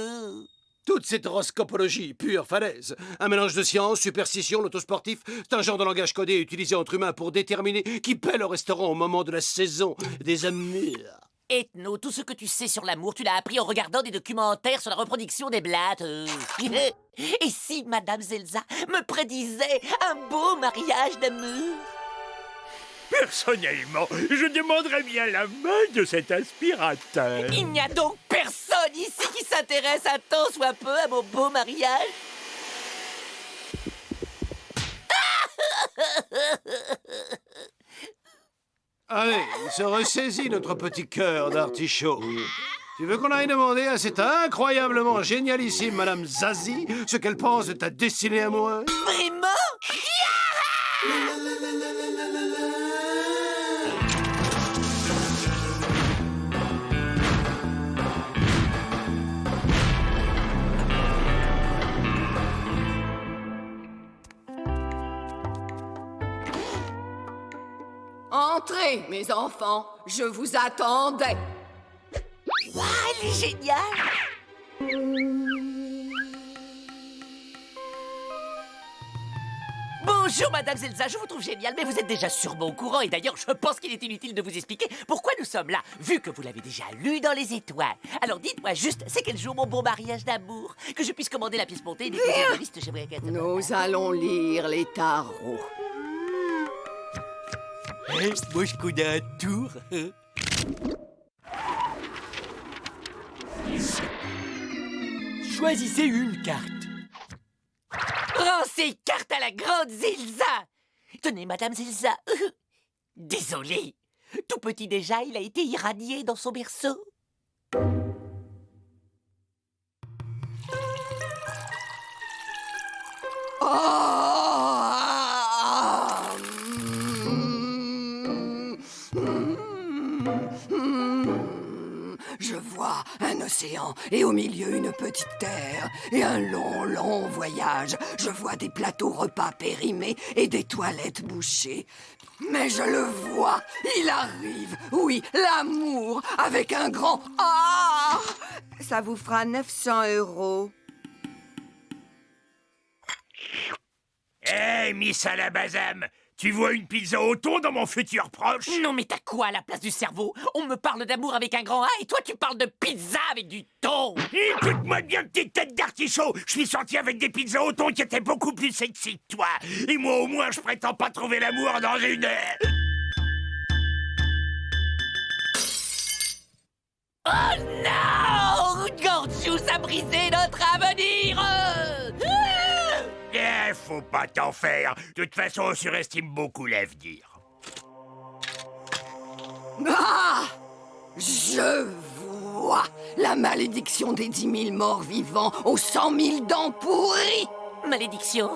H: Toute cette horoscopologie, pure falaise. Un mélange de science, superstition, l'autosportif, c'est un genre de langage codé utilisé entre humains pour déterminer qui paie le restaurant au moment de la saison des amours.
N: Ethno, tout ce que tu sais sur l'amour, tu l'as appris en regardant des documentaires sur la reproduction des blattes. Et si Madame Zelza me prédisait un beau mariage d'amour?
I: Personnellement, je demanderais bien la main de cet aspirateur.
N: Il n'y a donc personne ici qui s'intéresse un tant soit peu à mon beau mariage?
H: Allez, il se ressaisit notre petit cœur d'artichaut. Tu veux qu'on aille demander à cette incroyablement génialissime Madame Zazie ce qu'elle pense de ta destinée amoureuse?
N: Vraiment?
O: Entrez, mes enfants, je vous attendais.
N: Waouh, elle est géniale! Bonjour, Madame Zelza, je vous trouve génial, mais vous êtes déjà sûrement au courant, et d'ailleurs, je pense qu'il est inutile de vous expliquer pourquoi nous sommes là, vu que vous l'avez déjà lu dans les étoiles. Alors dites-moi juste, c'est quel jour mon bon mariage d'amour? Que je puisse commander la pièce montée et déposer la liste, j'aimerais qu'elle...
O: Nous allons lire les tarots.
G: Moi, je connais un tour. Choisissez une carte.
N: Rends ces cartes à la grande Zelza! Tenez, Madame Zelza. Désolé. Tout petit déjà, il a été irradié dans son berceau.
O: Je vois un océan et au milieu une petite terre et un long voyage. Je vois des plateaux repas périmés et des toilettes bouchées. Mais je le vois, il arrive. Oui, l'amour avec un grand A. Ça vous fera 900 €.
B: Hé, Miss Alabazam, tu vois une pizza au thon dans mon futur proche?
N: Non, mais t'as quoi à la place du cerveau? On me parle d'amour avec un grand A et toi tu parles de pizza avec du thon.
B: Écoute-moi bien, petite tête d'artichaut. Je suis sorti avec des pizzas au thon qui étaient beaucoup plus sexy que toi. Et moi au moins, je prétends pas trouver l'amour dans une...
N: Oh non! Gorgeous a brisé notre avenir!
B: Faut pas t'en faire. De toute façon, on surestime beaucoup l'avenir.
O: Ah! Je vois la malédiction des 10 000 morts vivants aux 100 000 dents pourries.
N: Malédiction?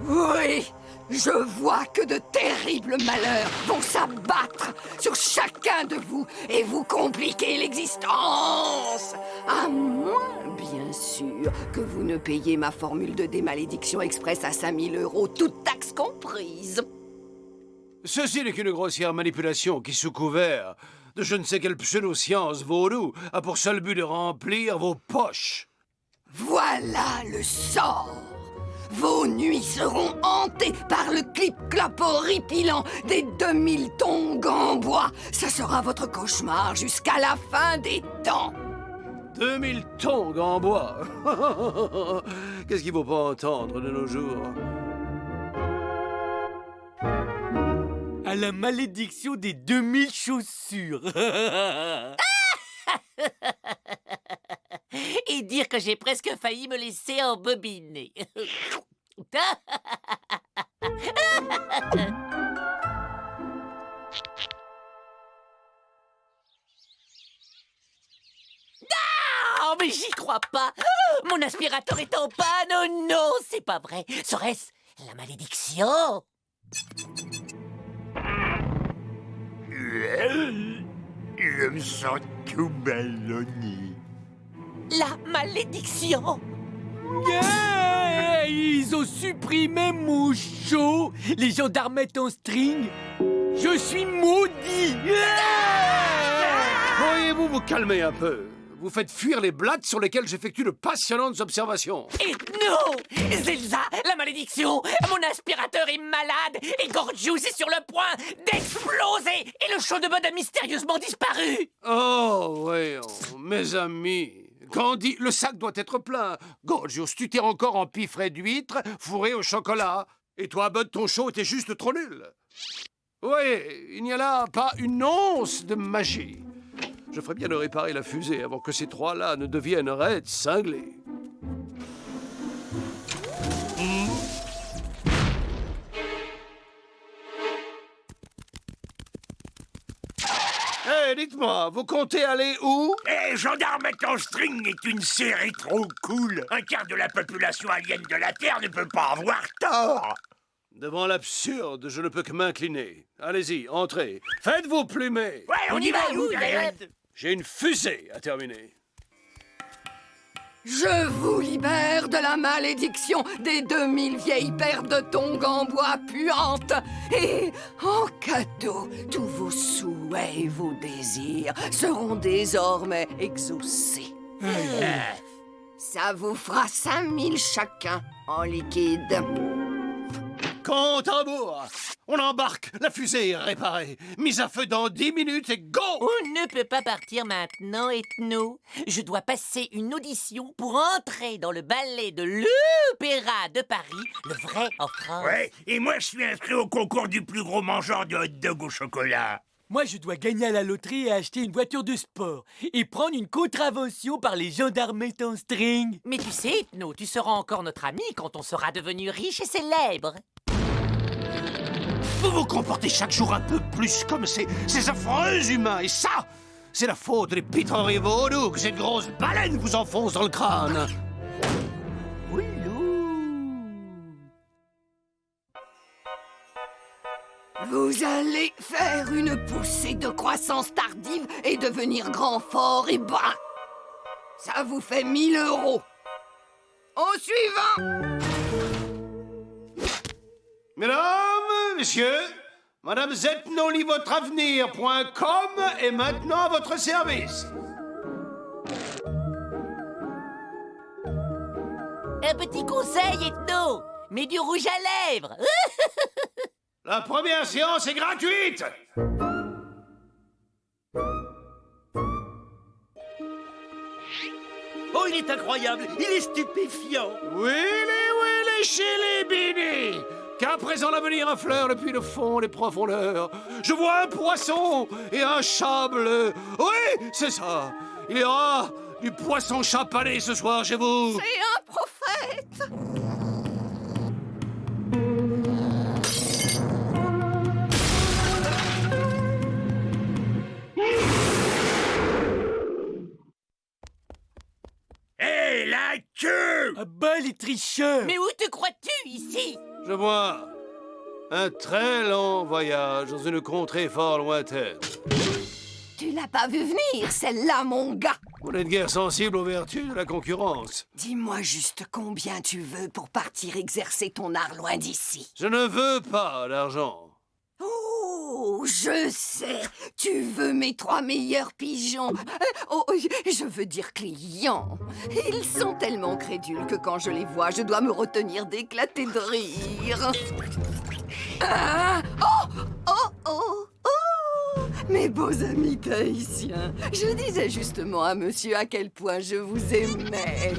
O: Oui, je vois que de terribles malheurs vont s'abattre sur chacun de vous et vous compliquer l'existence. À moins, bien sûr, que vous ne payiez ma formule de démalédiction express à 5 000 €, toutes taxes comprises.
H: Ceci n'est qu'une grossière manipulation qui, sous couvert de je ne sais quelle pseudo-science vaudou, a pour seul but de remplir vos poches.
O: Voilà le sort. Vos nuits seront hantées par le clip-clop horripilant des 2000 tongs en bois. Ça sera votre cauchemar jusqu'à la fin des temps.
H: 2000 tongs en bois. Qu'est-ce qu'il ne faut pas entendre de nos jours?
G: À la malédiction des 2000 chaussures.
N: Et dire que j'ai presque failli me laisser embobiner. Non, mais j'y crois pas. Mon aspirateur est en panne. Oh non, c'est pas vrai. Serait-ce la malédiction?
B: Je me sens tout ballonné.
N: La malédiction?
G: Yeah, ils ont supprimé mon show. Les gendarmettes en string. Je suis maudit.
H: Pourriez-vous vous calmer un peu? Vous faites fuir les blattes sur lesquelles j'effectue de passionnantes observations.
N: Et non! Zelza, la malédiction! Mon aspirateur est malade et Gorgeous est sur le point d'exploser et le show de mode a mystérieusement disparu!
H: Oh, voyons, mes amis. Gandhi, le sac doit être plein. Gorgeous, tu tires encore en piffret d'huître fourré au chocolat. Et toi, Bud, ton show était juste trop nul. Oui, il n'y a là pas une once de magie. Je ferais bien de réparer la fusée avant que ces trois-là ne deviennent raides cinglés. Dites-moi, vous comptez aller où?
B: Gendarmettes en string est une série trop cool. Un quart de la population alien de la Terre ne peut pas avoir tort.
H: Devant l'absurde, je ne peux que m'incliner. Allez-y, entrez. Faites-vous plumer.
B: Ouais, on y va, où?
H: J'ai une fusée à terminer.
O: Je vous libère de la malédiction des 2000 vieilles paires de tongs en bois puantes. Et en cadeau, tous vos souhaits et vos désirs seront désormais exaucés. Ça vous fera 5000 chacun en liquide.
H: Compte à rebours. On embarque, la fusée est réparée. Mise à feu dans 10 minutes et go!
N: On ne peut pas partir maintenant, Ethno. Je dois passer une audition pour entrer dans le ballet de l'Opéra de Paris, le vrai en France.
B: Ouais, et moi je suis inscrit au concours du plus gros mangeur de hot dog au chocolat.
G: Moi, je dois gagner à la loterie et acheter une voiture de sport. Et prendre une contravention par les gendarmettes en string.
N: Mais tu sais, Ethno, tu seras encore notre ami quand on sera devenu riche et célèbre.
H: Vous vous comportez chaque jour un peu plus comme ces affreux humains. Et ça, c'est la faute des pitreries vaudou que cette grosse baleine vous enfonce dans le crâne.
O: Vous allez faire une poussée de croissance tardive et devenir grand, fort et bas. Ça vous fait 1000 €. Au suivant!
H: Mesdames, messieurs, Madame zetnolivotreavenir.com est maintenant à votre service.
N: Un petit conseil, Ethno. Mets du rouge à lèvres.
H: La première séance est gratuite.
B: Oh, il est incroyable, il est stupéfiant.
H: Willy, chez les Bini. Qu'à présent l'avenir affleure depuis le fond des profondeurs. Je vois un poisson et un chat bleu. Oui, c'est ça. Il y aura du poisson chapané ce soir chez vous.
O: C'est un prophète.
B: Hé, la queue!
G: Ah bah, les tricheurs!
N: Mais où te crois-tu, ici?
H: Je vois un très long voyage dans une contrée fort lointaine.
O: Tu l'as pas vu venir, celle-là, mon gars.
H: Vous n'êtes guère sensible aux vertus de la concurrence.
O: Dis-moi juste combien tu veux pour partir exercer ton art loin d'ici.
H: Je ne veux pas d'argent.
O: Oh, je sais. Tu veux mes 3 meilleurs pigeons. Oh, je veux dire clients. Ils sont tellement crédules que quand je les vois, je dois me retenir d'éclater de rire. Ah, oh. Mes beaux amis tahitiens, je disais justement à monsieur à quel point je vous aimais.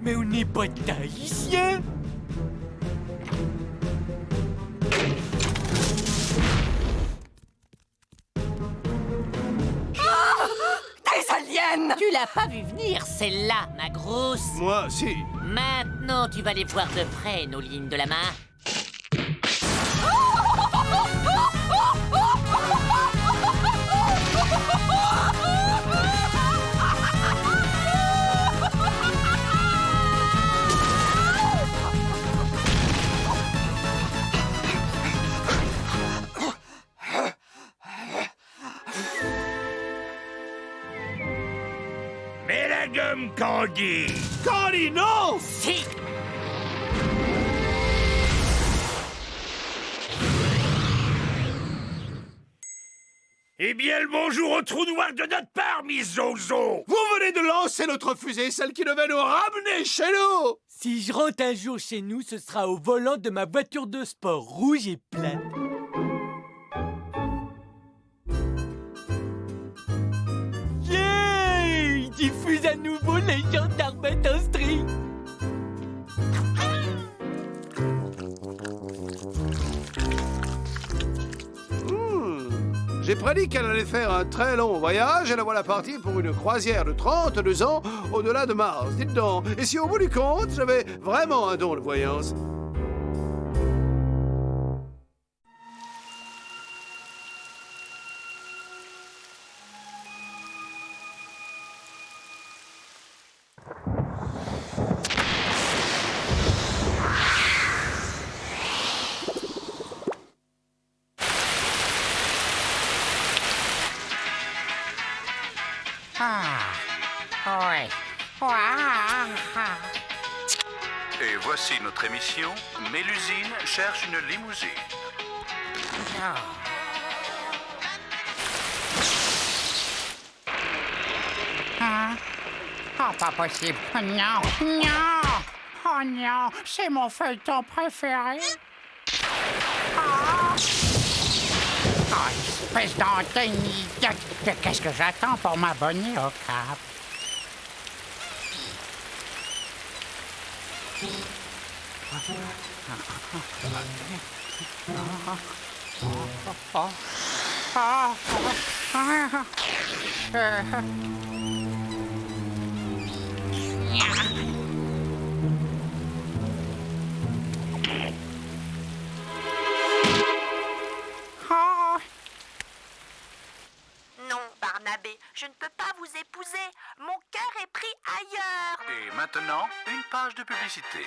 G: Mais on n'est pas tahitiens.
O: Des aliens!
N: Tu l'as pas vu venir, celle-là, ma grosse.
H: Moi, si.
N: Maintenant, tu vas les voir de près, nos lignes de la main.
B: Mais la gomme Candy!
H: Candy, non!
N: Si!
B: Eh bien, le bonjour au trou noir de notre part, Miss Zozo!
H: Vous venez de lancer notre fusée, celle qui devait nous ramener chez nous!
G: Si je rentre un jour chez nous, ce sera au volant de ma voiture de sport rouge et plate. Yeah! Il diffuse à nouveau les gendarmettes en string.
H: J'ai prédit qu'elle allait faire un très long voyage et la voilà partie pour une croisière de 32 ans au-delà de Mars. Dites donc, et si au bout du compte, j'avais vraiment un don de voyance?
P: Et voici notre émission. Mélusine cherche une limousine.
E: Oh, pas possible. Non, non. Oh non, c'est mon feuilleton préféré. Oh, espèce d'antenne idiote. Qu'est-ce que j'attends pour m'abonner au câble?
Q: Non, Barnabé, je ne peux pas vous épouser. Mon cœur est pris ailleurs.
P: Et maintenant, une page de publicité.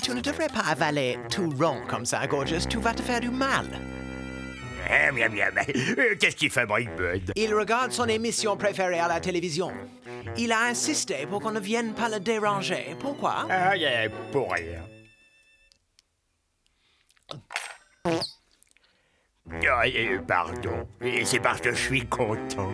D: Tu ne devrais pas avaler tout rond comme ça, Gorgeous. Tu vas te faire du mal.
I: Qu'est-ce qu'il fait, Brightbud?
D: Il regarde son émission préférée à la télévision. Il a insisté pour qu'on ne vienne pas le déranger. Pourquoi?
I: Pour rien. Pardon. C'est parce que je suis content.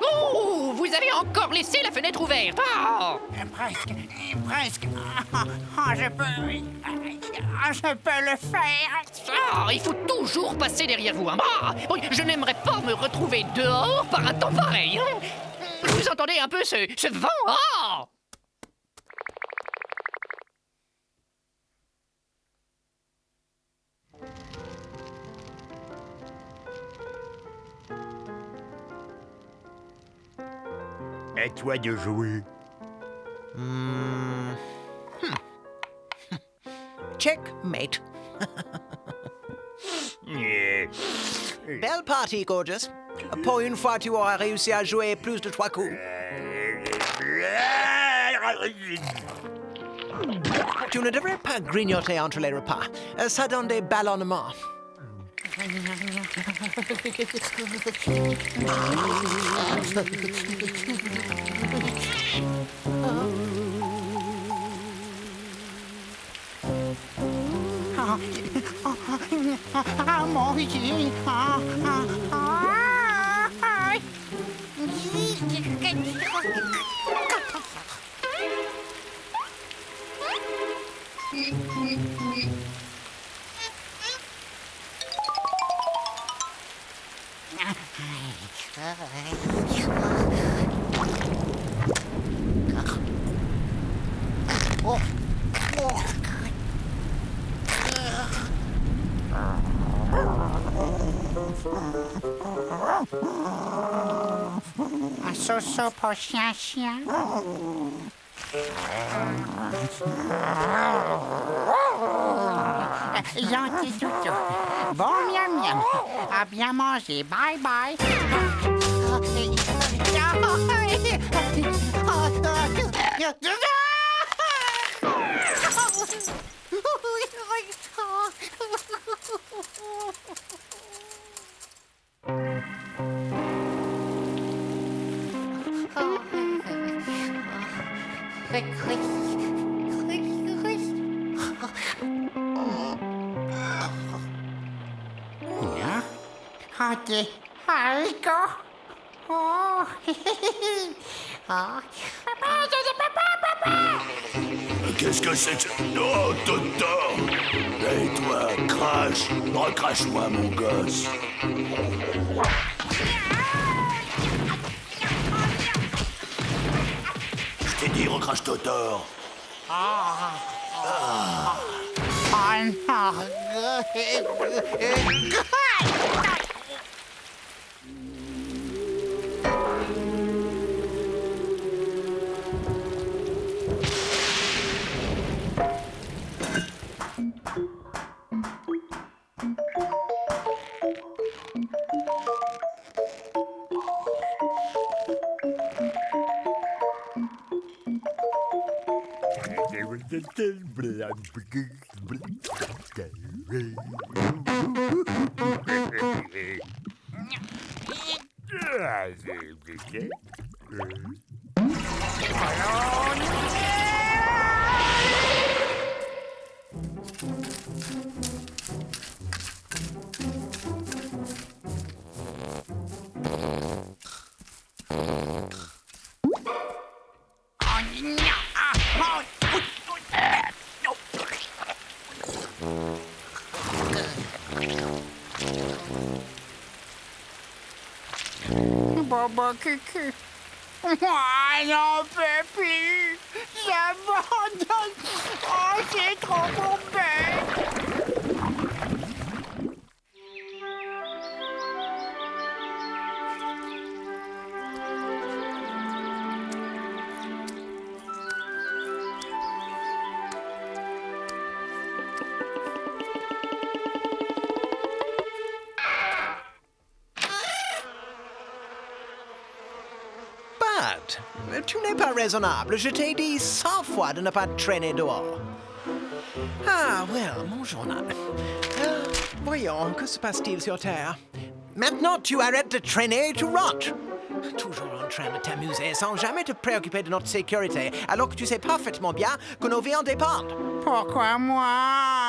C: Oh, vous avez encore laissé la fenêtre ouverte. Ah!
E: Presque. Je peux le faire.
C: Ah, il faut toujours passer derrière vous. Hein. Ah, je n'aimerais pas me retrouver dehors par un temps pareil. Hein. Vous entendez un peu ce vent? Ah!
I: À toi de jouer.
D: Checkmate. Belle partie, Gorgeous. Pour une fois, tu auras réussi à jouer plus de 3 coups. Tu ne devrais pas grignoter entre les repas. Ça donne des ballonnements.
E: Mon Dieu. Un so-so pour chien. Gentil toutou. Bon miam miam. À bien manger. Bye bye. Ok. Haricot. Oh.
I: Qu'est-ce que c'est que... Oh, Toto! Et toi, crache! Recrache-moi, mon gosse! Je t'ai dit, recrache Totor!
E: Bobo Cucu. Moi, j'en peux plus. J'abandonne. Oh, c'est trop mon père.
D: Tu n'es pas raisonnable. Je t'ai dit 100 fois de ne pas traîner dehors. Ah, well, mon journal. Voyons, que se passe-t-il sur Terre? Maintenant, tu arrêtes de traîner et tu rentres. Toujours en train de t'amuser sans jamais te préoccuper de notre sécurité, alors que tu sais parfaitement bien que nos vies en dépendent.
E: Pourquoi moi?